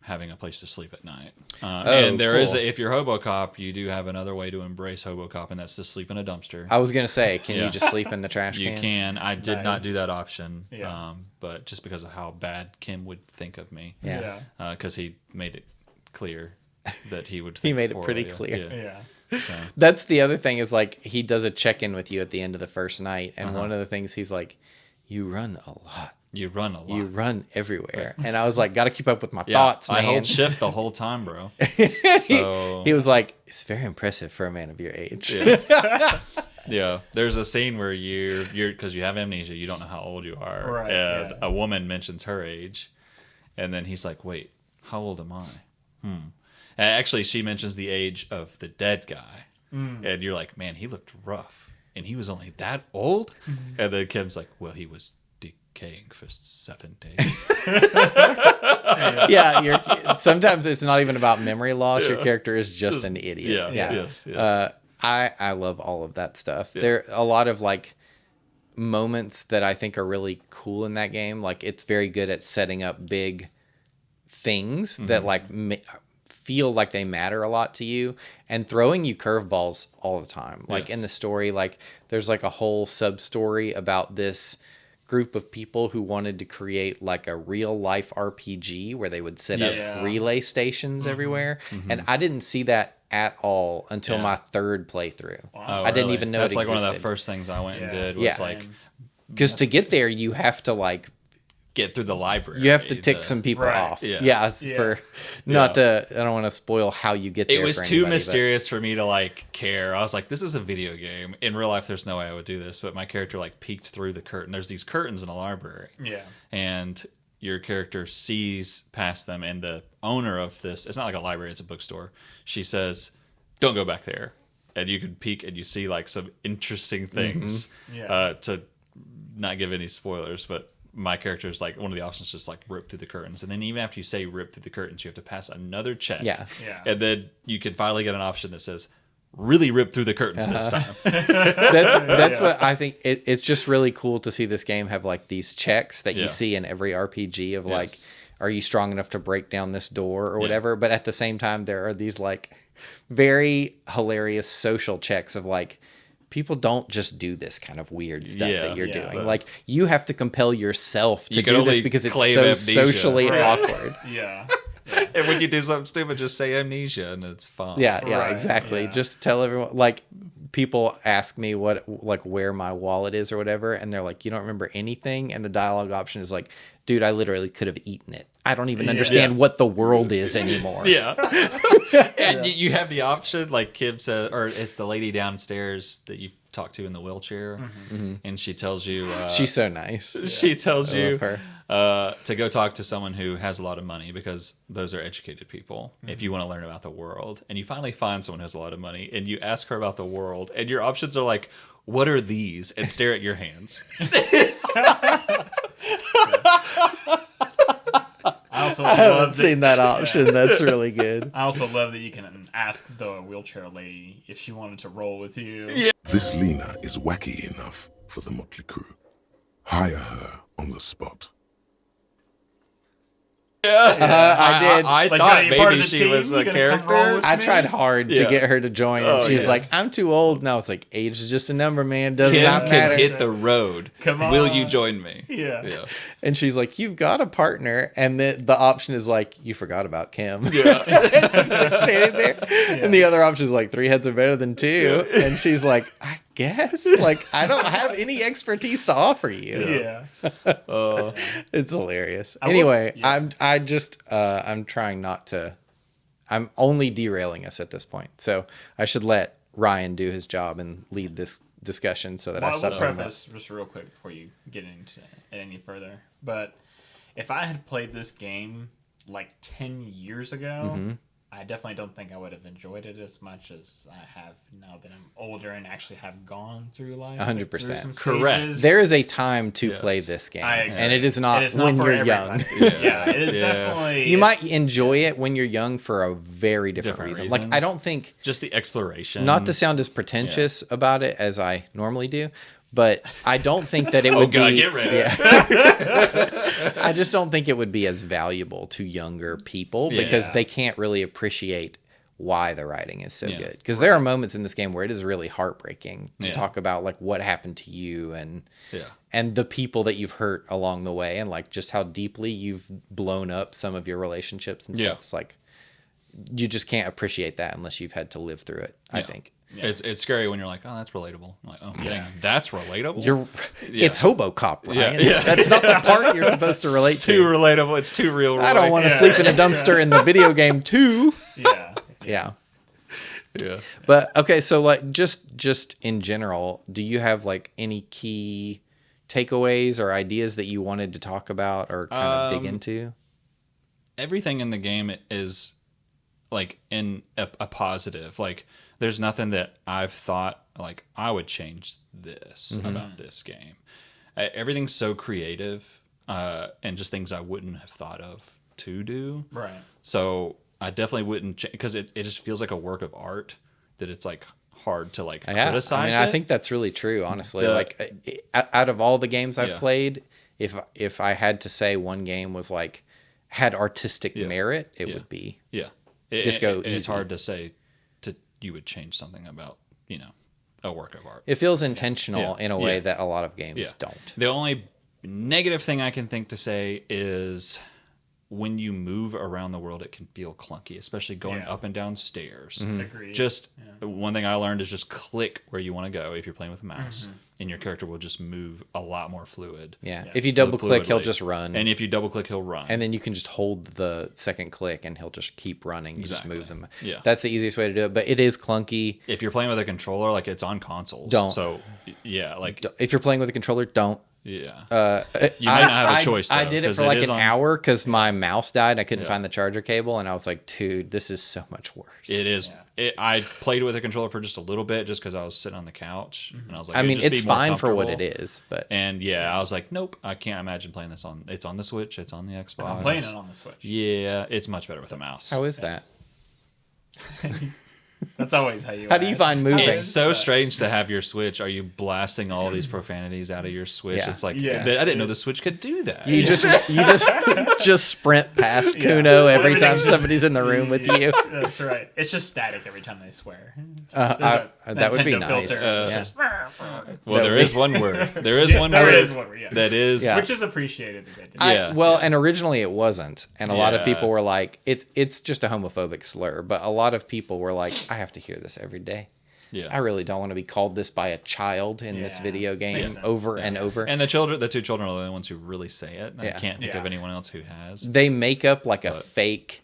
having a place to sleep at night. And there is, cool. if you're HoboCop, you do have another way to embrace HoboCop, and that's to sleep in a dumpster. I was going to say, can Yeah. you just sleep in the trash You can? can. I did not do that option, Yeah. but just because of how bad Kim would think of me. Yeah. Because he made it clear that he would. He think made it pretty poorly. clear. Yeah. So, That's the other thing is like he does a check-in with you at the end of the first night, and one of the things he's like, you run a lot. you run a lot. You run everywhere. And I was like, got to keep up with my Yeah, thoughts, man. I hold shift the whole time, bro. So He was like, it's very impressive for a man of your age. Yeah, there's a scene where you're because you have amnesia, you don't know how old you are, Right, and yeah. a woman mentions her age, and then he's like, "Wait, how old am I?" And actually, she mentions the age of the dead guy, and you're like, "Man, he looked rough." and he was only that old? And then Kim's like, well, he was decaying for 7 days. Yeah, sometimes it's not even about memory loss. Your character is just an idiot. Yes. I love all of that stuff. There are a lot of like moments that I think are really cool in that game. Like it's very good at setting up big things that like feel like they matter a lot to you and throwing you curveballs all the time. Like in the story, like there's like a whole sub story about this group of people who wanted to create like a real life RPG where they would set up relay stations everywhere. And I didn't see that at all until my third playthrough. Wow. I didn't even know that's it like existed. one of the first things I went and did was like, because to get there you have to like get through the library. You have to tick some people off. For not to. I don't want to spoil how you get there. It was too mysterious for me to like care. I was like, this is a video game. In real life, there's no way I would do this. But my character like peeked through the curtain. There's these curtains in a library. Yeah. And your character sees past them, and the owner of this, it's not like a library, it's a bookstore. She says, "Don't go back there." And you can peek and you see like some interesting things. To not give any spoilers, but my character is like one of the options just like rip through the curtains, and then even after you say rip through the curtains, you have to pass another check. And then you can finally get an option that says really rip through the curtains this time. That's what I think. It's just really cool to see this game have like these checks that you see in every RPG of like, are you strong enough to break down this door or whatever? But at the same time, there are these like very hilarious social checks of like, people don't just do this kind of weird stuff that you're doing. Like, you have to compel yourself to do this because it's so amnesia. Socially awkward. And when you do something stupid, just say amnesia and it's fine. Exactly. Just tell everyone. Like, people ask me where my wallet is or whatever, and they're like, you don't remember anything? And the dialogue option is like, dude, I literally could have eaten it. I don't even understand what the world is anymore. And you have the option, like Kim said, or it's the lady downstairs that you talk to in the wheelchair, and she tells you... she's so nice. She tells you to go talk to someone who has a lot of money, because those are educated people, if you want to learn about the world. And you finally find someone who has a lot of money, and you ask her about the world, and your options are like, what are these? And stare at your hands. I haven't seen that option. That's really good. I also love that you can ask the wheelchair lady if she wanted to roll with you. This Lena is wacky enough for the motley crew. Hire her on the spot. I did. I thought maybe she was a character. I tried hard to get her to join, and she was like, "I'm too old." And I was like, "Age is just a number, man. Does not matter." Hit the road. Come on. Will you join me? Yeah. And she's like, "You've got a partner," and the option is like, "You forgot about Kim." Standing there, and the other option is like, 3 heads are better than 2, and she's like, "I guess, like, I don't have any expertise to offer you." It's hilarious. I'm trying not to. I'm only derailing us at this point, so I should let Ryan do his job and lead this discussion so that I stop talking about. Preface just real quick before you get into it any further. But if I had played this game like 10 years ago, I definitely don't think I would have enjoyed it as much as I have now that I'm older and actually have gone through life. 100%. Correct. There is a time to play this game, and it is not when you're young. It is definitely. You might enjoy it when you're young for a very different reason. Like, I don't think just the exploration. Not to sound as pretentious about it as I normally do, but I don't think that it would be. Get ready. I just don't think it would be as valuable to younger people because they can't really appreciate why the writing is so good. Because there are moments in this game where it is really heartbreaking to talk about like what happened to you and the people that you've hurt along the way, and like just how deeply you've blown up some of your relationships and stuff. It's like you just can't appreciate that unless you've had to live through it, I think. It's scary when you're like, oh, that's relatable. I'm like, oh, dang, that's relatable? It's Hobocop, Ryan. That's not the part you're supposed to relate to. It's too relatable. It's too real. I don't want to sleep in a dumpster in the video game, too. Yeah. But, okay, so, like, just in general, do you have, like, any key takeaways or ideas that you wanted to talk about or kind of dig into? Everything in the game is, like, in a positive. Like, there's nothing that I've thought like, I would change this about this game. Everything's so creative, and just things I wouldn't have thought of to do. Right. So I definitely wouldn't, because it just feels like a work of art that it's like hard to like criticize. I mean, I think that's really true, honestly. Out of all the games I've played, if I had to say one game was like had artistic merit, it would be Disco Elysium. It's hard to say you would change something about, a work of art. It feels intentional in a way that a lot of games don't. The only negative thing I can think to say is when you move around the world, it can feel clunky, especially going up and down stairs. Agreed. Just one thing I learned is just click where you want to go if you're playing with a mouse, and your character will just move a lot more fluid. Yeah. If you double click, he'll just run. And if you double click, he'll run. And then you can just hold the second click and he'll just keep running. You just move them. Yeah. That's the easiest way to do it, but it is clunky. If you're playing with a controller, like it's on consoles. Don't. So, yeah, like if you're playing with a controller, don't. Yeah. You might not have a choice, though, I did it for like an hour because my mouse died and I couldn't find the charger cable, and I was like, dude, this is so much worse. It is. I played with a controller for just a little bit just because I was sitting on the couch, and I was like, I mean, it's fine for what it is, but I was like, nope, I can't imagine playing this on. It's on the Switch. It's on the Xbox. I'm playing it on the Switch. Yeah, it's much better with a mouse. How is that? That's always how you. How do you find moving? It's so strange to have your Switch. Are you blasting all these profanities out of your Switch? Yeah. It's like I didn't know the Switch could do that. You just sprint past Kuno every time somebody's in the room with you. That's right. It's just static every time they swear. That would be Nintendo nice. Well, there is one word. There is one word. That is, which is appreciated. And originally it wasn't, and a lot of people were like, "It's just a homophobic slur," but a lot of people were like, "I have to hear this every day. Yeah, I really don't want to be called this by a child in this video game over and over." And the two children are the only ones who really say it. I can't think of anyone else who has. They make up like a fake,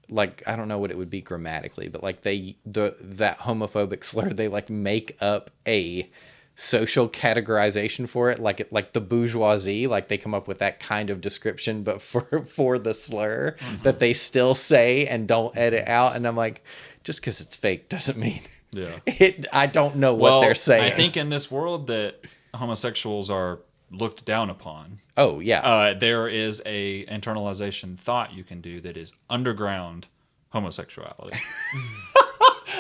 like, I don't know what it would be grammatically, but like that homophobic slur, they like make up a social categorization for it, like the bourgeoisie, like they come up with that kind of description, but for the slur that they still say and don't edit out. And I'm like, just because it's fake doesn't mean I don't know what they're saying. I think in this world that homosexuals are looked down upon. Oh yeah. There is a internalization thought you can do that is underground homosexuality.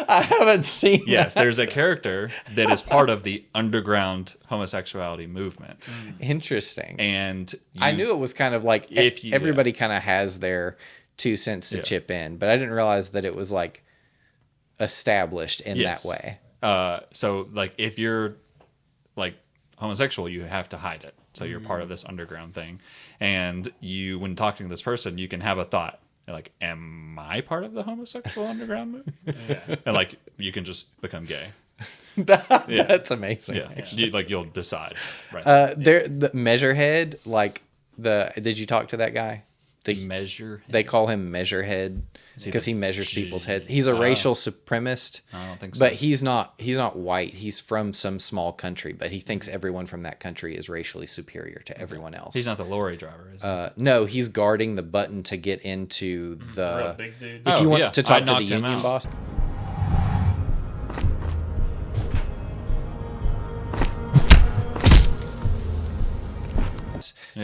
I haven't seen Yes, there's a character that is part of the underground homosexuality movement. Interesting. And I knew it was kind of like everybody kind of has their 2 cents to chip in, but I didn't realize that it was like established in that way. So like if you're like homosexual, you have to hide it. So you're part of this underground thing. And you, when talking to this person, you can have a thought. Like, am I part of the homosexual underground movement? And like, you can just become gay. That's amazing. Yeah, you'll decide. Right. The Measurehead, like did you talk to that guy? Measurehead. They call him Measurehead because he measures people's heads. He's a racial supremacist. I don't think so. But he's not white. He's from some small country, but he thinks everyone from that country is racially superior to everyone else. He's not the lorry driver, is he? No, he's guarding the button to get into the real big dude. If you want to talk to the union boss.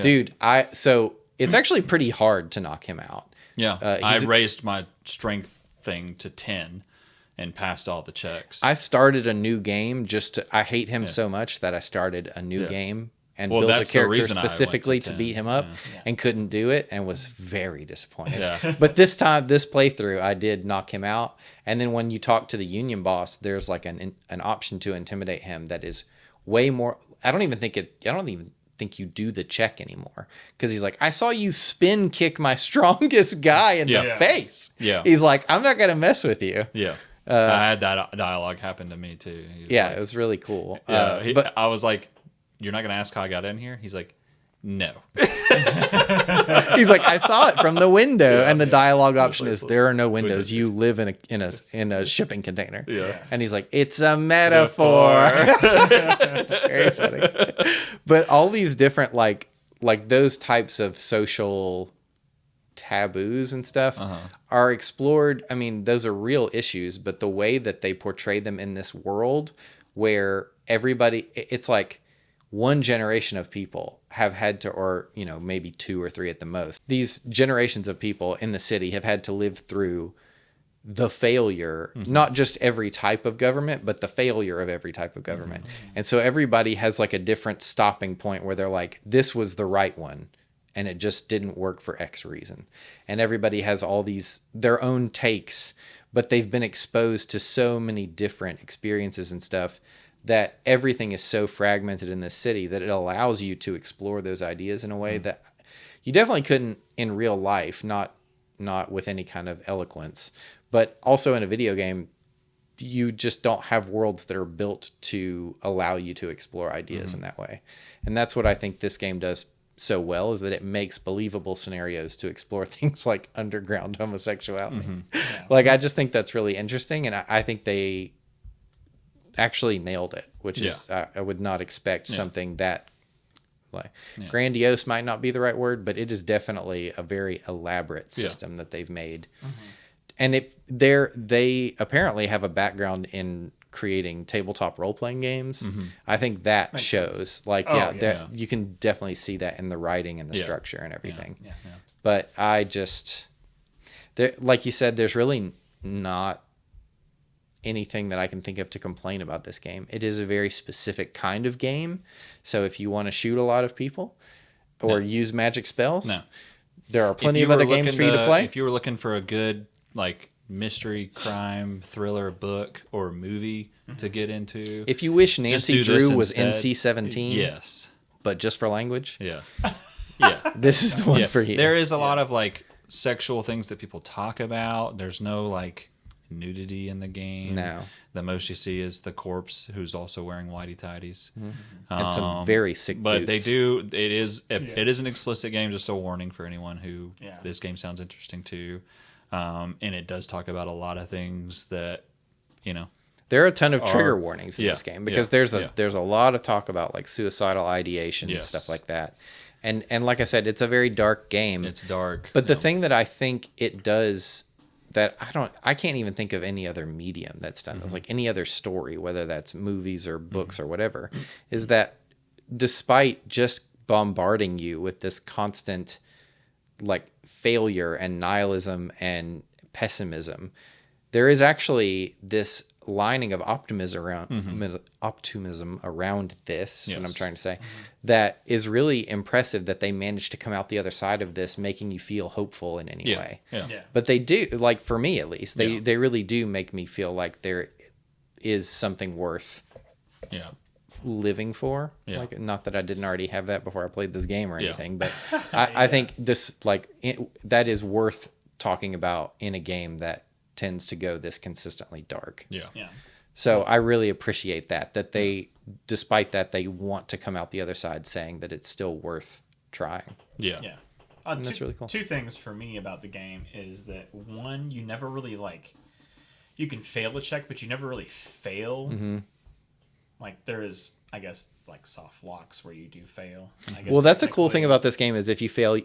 Dude, it's actually pretty hard to knock him out. Yeah, I raised my strength thing to 10 and passed all the checks. I started a new game I hate him so much that I started a new game and built a character specifically to beat him up and couldn't do it and was very disappointed. Yeah. But this playthrough, I did knock him out. And then when you talk to the union boss, there's like an option to intimidate him that is way more. I don't even think you do the check anymore because he's like, I saw you spin kick my strongest guy in the face. Yeah, he's like, I'm not gonna mess with you. Yeah, I had that dialogue happen to me too. It was really cool. But I was like, you're not gonna ask how I got in here? He's like, no. He's like, I saw it from the window, and the dialogue option is there are no windows. You live in a shipping container. Yeah, and he's like, it's a metaphor. It's very funny. But all these different like those types of social taboos and stuff are explored. I mean, those are real issues, but the way that they portray them in this world where everybody, it's like one generation of people have had to, or, you know, maybe 2 or 3 at the most. These generations of people in the city have had to live through the failure, not just every type of government, but the failure of every type of government. And so everybody has like a different stopping point where they're like, this was the right one, and it just didn't work for X reason. And everybody has all these, their own takes, but they've been exposed to so many different experiences and stuff that everything is so fragmented in this city that it allows you to explore those ideas in a way that you definitely couldn't in real life, not with any kind of eloquence, but also in a video game, you just don't have worlds that are built to allow you to explore ideas in that way. And that's what I think this game does so well, is that it makes believable scenarios to explore things like underground homosexuality. Like, I just think that's really interesting, and I think they actually nailed it, which is I would not expect something that like grandiose might not be the right word, but it is definitely a very elaborate system that they've made. And if they apparently have a background in creating tabletop role-playing games. I think that makes shows sense. Like you can definitely see that in the writing and the structure and everything. But I just like you said, there's really not anything that I can think of to complain about this game. It is a very specific kind of game. So if you want to shoot a lot of people or use magic spells, there are plenty of other games for you to play. If you were looking for a good like mystery, crime, thriller book or movie to get into, if you wish Nancy Drew was NC-17, yes, but just for language, this is the one for you. There is a lot of like sexual things that people talk about. There's no like nudity in the game. No. The most you see is the corpse who's also wearing whitey tighties. And some very sick but boots. they do, it is an explicit game, just a warning for anyone who this game sounds interesting to. And it does talk about a lot of things that, you know. There are a ton of trigger warnings in this game because there's a lot of talk about like suicidal ideation and stuff like that. And like I said, it's a very dark game. It's dark. But the thing that I think it does that I can't even think of any other medium that's done like any other story, whether that's movies or books or whatever, is that despite just bombarding you with this constant like failure and nihilism and pessimism, there is actually this lining of optimism around this, what I'm trying to say, that is really impressive, that they managed to come out the other side of this making you feel hopeful in any way. But they do, like for me at least, they really do make me feel like there is something worth living for. Like, not that I didn't already have that before I played this game or anything, but I think this that is worth talking about in a game that tends to go this consistently dark. So I really appreciate that they, despite that, they want to come out the other side saying that it's still worth trying. And that's really cool. Two things for me about the game is that, one, you never really you can fail a check, but you never really fail. Like there is, I guess, like soft locks where you do fail. Well, that's a cool thing about this game is if you fail,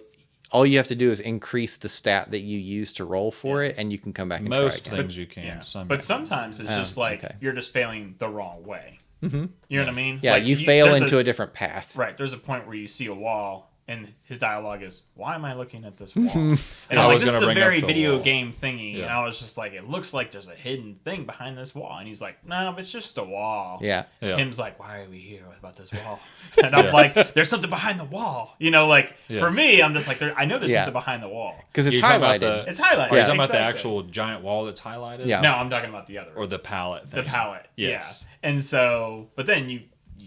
all you have to do is increase the stat that you use to roll for it, and you can come back and most try again. things you can. But sometimes it's just you're just failing the wrong way. You know what I mean? Yeah, you fail into a different path. Right. There's a point where you see a wall, and his dialogue is, "Why am I looking at this wall?" And I'm like, "This is a very video game thingy." And I was just like, "It looks like there's a hidden thing behind this wall." And he's like, "No, it's just a wall." Kim's like, "Why are we here about this wall?" And I'm like, "There's something behind the wall." You know, like for me, I'm just like, I know there's something behind the wall because it's highlighted. It's highlighted. Are you talking about the actual giant wall that's highlighted? No, I'm talking about the other or the palette thing. The palette. Yes. Yeah. And so, but then you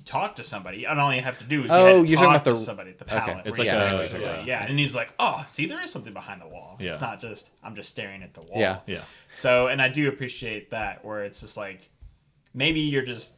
talk to somebody, and all you have to do is you're talking about to somebody at the palette. Okay. It's like and he's like, "Oh, see, there is something behind the wall. It's not just I'm just staring at the wall." Yeah. So, and I do appreciate that, where it's just like maybe you're just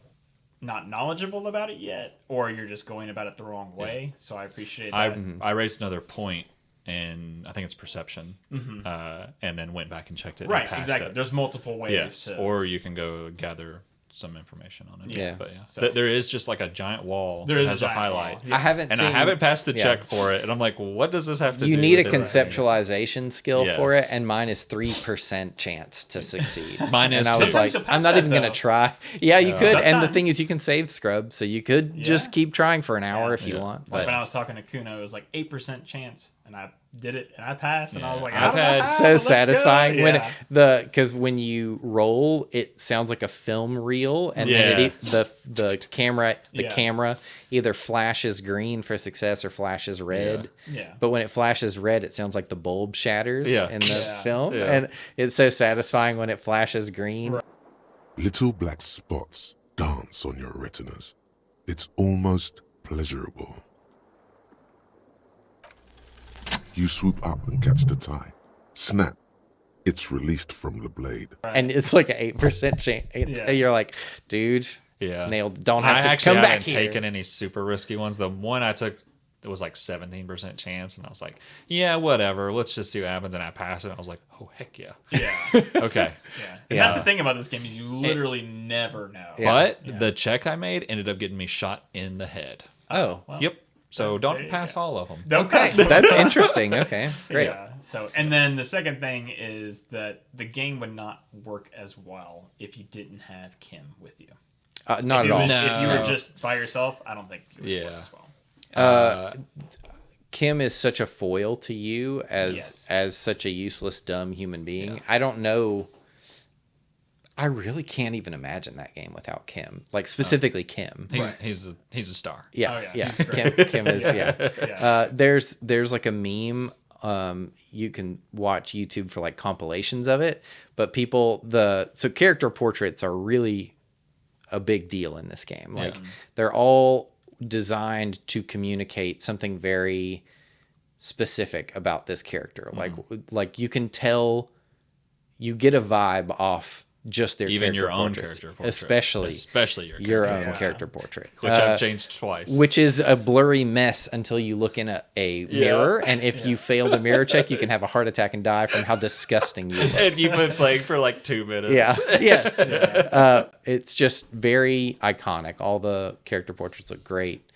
not knowledgeable about it yet, or you're just going about it the wrong way. So I appreciate that. I raised another point, and I think it's perception, and then went back and checked it. Right, and passed exactly. it. There's multiple ways. Yes, or you can go gather some information on it. Yeah. But yeah. So, there is just like a giant wall there that is has a a giant highlight. wall. Yeah. I haven't passed the check for it. And I'm like, well, what does this have to do You need a with it? conceptualization skill for Yes. it, and mine is 3% chance to succeed. Mine is And I was Sometimes like, you'll pass I'm not that, even going to though. try. Yeah, you could. And the Sometimes. thing is, you can save scrub, so you could just keep trying for an hour if you want. Like But when I was talking to Kuno, it was like 8% chance, and I did it, and I passed, and I was like, I've had so let's satisfying go. when Yeah. because when you roll, it sounds like a film reel, and then the camera either flashes green for success or flashes red. Yeah. But when it flashes red, it sounds like the bulb shatters in the film, Yeah. and it's so satisfying when it flashes green. Little black spots dance on your retinas. It's almost pleasurable. You swoop up and catch the tie. Snap. It's released from the blade. And it's like an 8% chance. You're like, dude, nailed. Don't have to come back haven't here. taken any super risky ones. The one I took, it was like 17% chance, and I was like, yeah, whatever. Let's just see what happens. And I passed it. And I was like, oh heck yeah. Yeah. Okay. Yeah. And that's the thing about this game is you literally never know. But the check I made ended up getting me shot in the head. Oh, Well, Yep. So there don't you pass go. all of them. Don't okay. pass. That's interesting. Okay, great. Yeah. So, and then the second thing is that the game would not work as well if you didn't have Kim with you. Not at all. If you were just by yourself, I don't think you would work as well. Kim is such a foil to you as such a useless, dumb human being. I don't know. I really can't even imagine that game without Kim. Like specifically Kim. He's a star. Yeah, Oh, yeah. yeah. He's great. Kim is there's like a meme. You can watch YouTube for like compilations of it, but so character portraits are really a big deal in this game. Like they're all designed to communicate something very specific about this character. Like you can tell, you get a vibe off just their Even character your own portraits, character portrait. especially your own character portrait, which I've changed twice. which is a blurry mess until you look in a mirror, and if you fail the mirror check, you can have a heart attack and die from how disgusting you look. And you've been playing for like 2 minutes. Yeah. Yes. It's just very iconic. All the character portraits look great.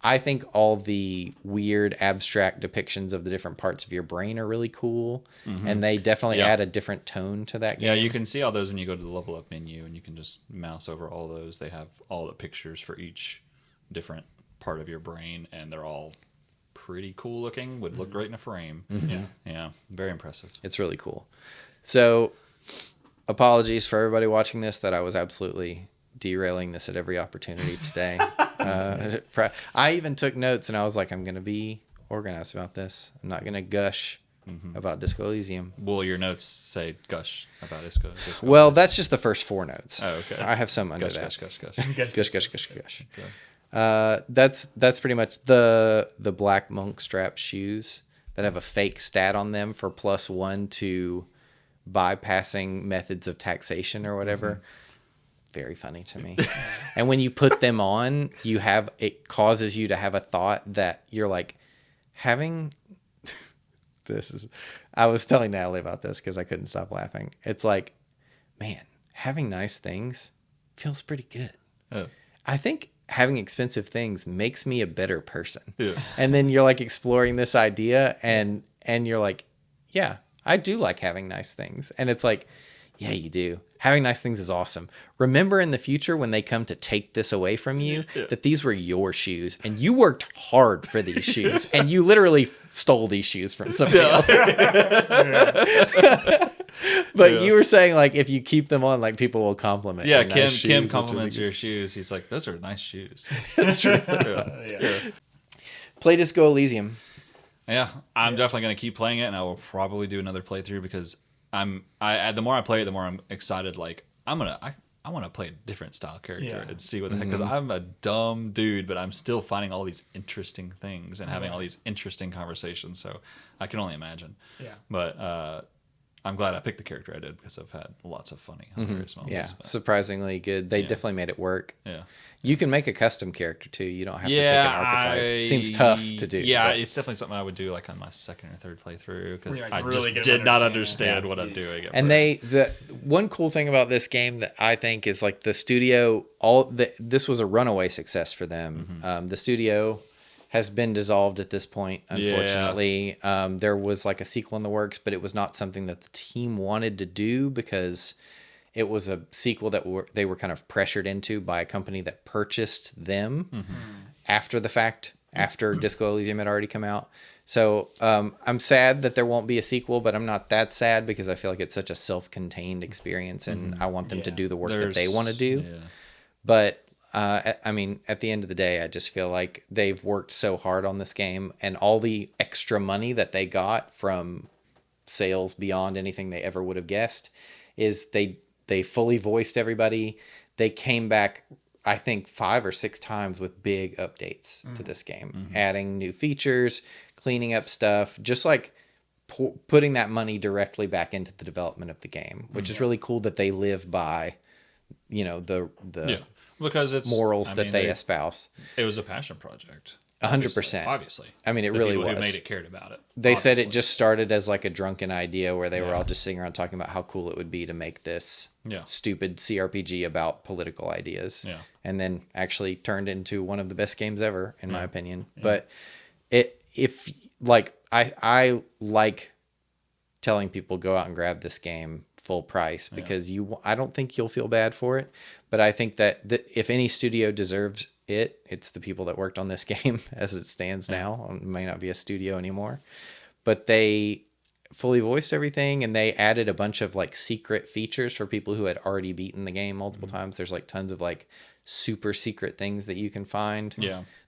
I think all the weird abstract depictions of the different parts of your brain are really cool, and they definitely add a different tone to that game. Yeah, you can see all those when you go to the level up menu, and you can just mouse over all those. They have all the pictures for each different part of your brain, and they're all pretty cool looking. Would look great in a frame. Yeah, very impressive. It's really cool. So, apologies for everybody watching this that I was absolutely derailing this at every opportunity today. I even took notes, and I was like, I'm going to be organized about this. I'm not going to gush about Disco Elysium. Will your notes say gush about Disco? Well, that's just the first 4 notes. Oh, okay. I have some under Gush, that. gush. Gush. That's pretty much the black monk strap shoes that have a fake stat on them for +1 to bypassing methods of taxation or whatever. Very funny to me. And when you put them on, it causes you to have a thought that you're like having I was telling Natalie about this because I couldn't stop laughing. It's like, man, having nice things feels pretty good. Oh. I think having expensive things makes me a better person. Yeah. And then you're like exploring this idea, and you're like, yeah, I do like having nice things. And it's like, yeah, you do. Having nice things is awesome. Remember in the future when they come to take this away from you, that these were your shoes, and you worked hard for these shoes, and you literally stole these shoes from somebody else. But you were saying, like, if you keep them on, like, people will compliment. Yeah, your nice shoes, Kim which compliments would be your shoes. He's like, those are nice shoes. That's true. Play Disco Elysium. Yeah, I'm definitely going to keep playing it, and I will probably do another playthrough because the more I play it, the more I'm excited. Like, I want to play a different style character and see what the heck, because I'm a dumb dude, but I'm still finding all these interesting things and having all these interesting conversations. So I can only imagine. Yeah. But I'm glad I picked the character I did because I've had lots of funny, hilarious moments. Yeah, surprisingly good. They definitely made it work. Yeah. You can make a custom character too. You don't have to pick an archetype. Seems tough to do. Yeah, but it's definitely something I would do like on my second or third playthrough because like I really just did not understand what I'm doing. And the one cool thing about this game that I think is like the studio, this was a runaway success for them. The studio has been dissolved at this point, unfortunately. There was like a sequel in the works, but it was not something that the team wanted to do because it was a sequel that they were kind of pressured into by a company that purchased them after the fact, after Disco Elysium had already come out. So I'm sad that there won't be a sequel, but I'm not that sad because I feel like it's such a self-contained experience and I want them to do the work that they want to do. Yeah. But I mean, at the end of the day, I just feel like they've worked so hard on this game and all the extra money that they got from sales beyond anything they ever would have guessed is they fully voiced everybody. They came back, I think, 5 or 6 times with big updates to this game, adding new features, cleaning up stuff, just like putting that money directly back into the development of the game, which is really cool that they live by, the because it's morals that they espouse. It was a passion project. 100%. Obviously. I mean, it the really people was. Who made it cared about it. They said it just started as like a drunken idea where they were all just sitting around talking about how cool it would be to make this stupid CRPG about political ideas. Yeah. And then actually turned into one of the best games ever, in my opinion. Yeah. But I like telling people go out and grab this game full price because I don't think you'll feel bad for it. But I think that if any studio deserves it's the people that worked on this game as it stands now. It may not be a studio anymore, but they fully voiced everything and they added a bunch of like secret features for people who had already beaten the game multiple times. There's like tons of like super secret things that you can find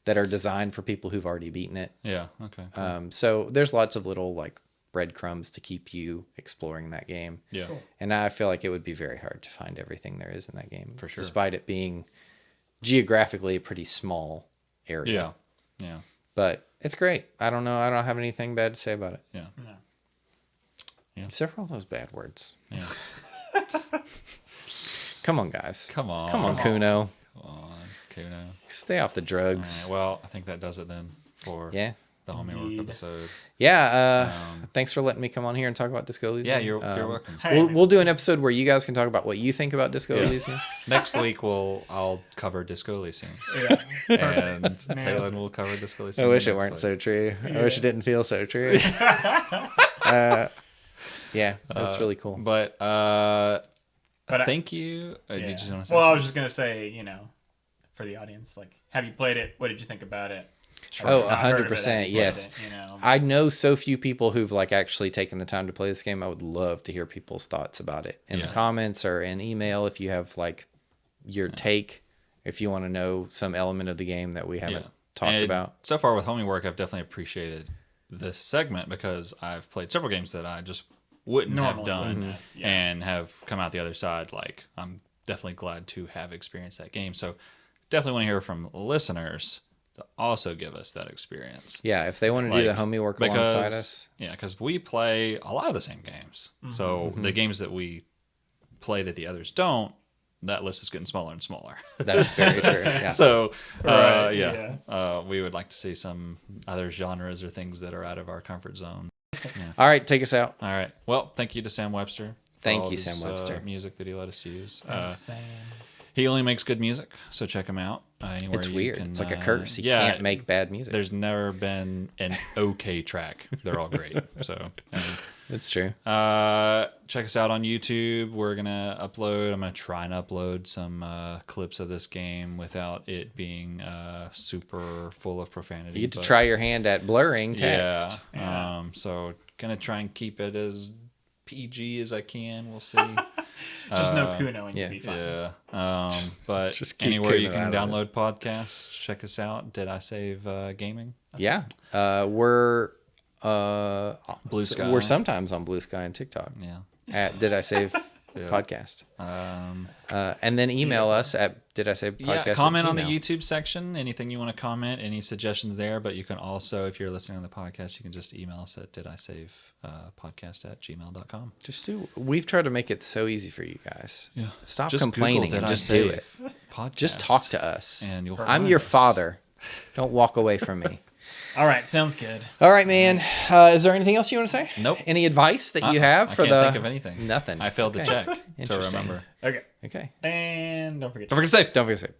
that are designed for people who've already beaten it. Yeah. Okay. Cool. So there's lots of little like breadcrumbs to keep you exploring that game. Yeah. Cool. And I feel like it would be very hard to find everything there is in that game. For sure. Despite it being geographically a pretty small area. Yeah. But it's great. I don't know. I don't have anything bad to say about it. Yeah. Except for all those bad words. Yeah. Come on, guys. Come on, Kuno. Come on, Kuno. Stay off the drugs. Right, well, I think that does it then for the Homiework episode. Yeah. Thanks for letting me come on here and talk about Disco Elysium. Yeah, you're welcome. We'll do an episode where you guys can talk about what you think about Disco Elysium. Next week I'll cover Disco Elysium. And Taylor will cover Disco Elysium. I wish it weren't so true. I wish it didn't feel so true. That's really cool. But thank you. Did you want to say something? I was just gonna say, for the audience, like, have you played it? What did you think about it? 100%. Yes. I know so few people who've like actually taken the time to play this game. I would love to hear people's thoughts about it in the comments or in email. If you have like your take, if you want to know some element of the game that we haven't talked about. So far with Homiework, I've definitely appreciated this segment because I've played several games that I just wouldn't have done and have come out the other side. Like, I'm definitely glad to have experienced that game. So definitely want to hear from listeners to also give us that experience. Yeah, if they want to do the Homiework alongside us. Yeah, because we play a lot of the same games. So the games that we play that the others don't, that list is getting smaller and smaller. That's very true. Yeah. So, we would like to see some other genres or things that are out of our comfort zone. Yeah. All right, take us out. All right. Well, thank you to Sam Webster. Thank you, Sam Webster. Music that he let us use. Thanks, Sam. He only makes good music, so check him out. It's weird. It's like a curse. He can't make bad music. There's never been an okay track. They're all great. So it's true. Check us out on YouTube. We're gonna upload. I'm gonna try and upload some clips of this game without it being super full of profanity. You get to try your hand at blurring text. Yeah. So gonna try and keep it as PG as I can. We'll see. Just no Kuno and you'll be fine. Yeah. But just anywhere you can download podcasts, check us out. Did I Save Gaming? We're Blue Sky. We're sometimes on Blue Sky and TikTok. Yeah. At Did I Save podcast. And then email us at comment on the @gmail. YouTube section. Anything you want to comment, any suggestions there. But you can also, if you're listening on the podcast, you can just email us at didisavepodcast@gmail.com. We've tried to make it so easy for you guys. Yeah. Stop Just complaining Google, and "Did I just do it. save podcast?" Just talk to us. And you'll I'm find your us. father. Don't walk away from me. All right, sounds good. All right, man. Is there anything else you want to say? Nope. Any advice that you have for I can't think of anything. Nothing. I failed to check to Interesting. remember. Okay. Okay. And don't forget Don't forget to save. Don't forget to say.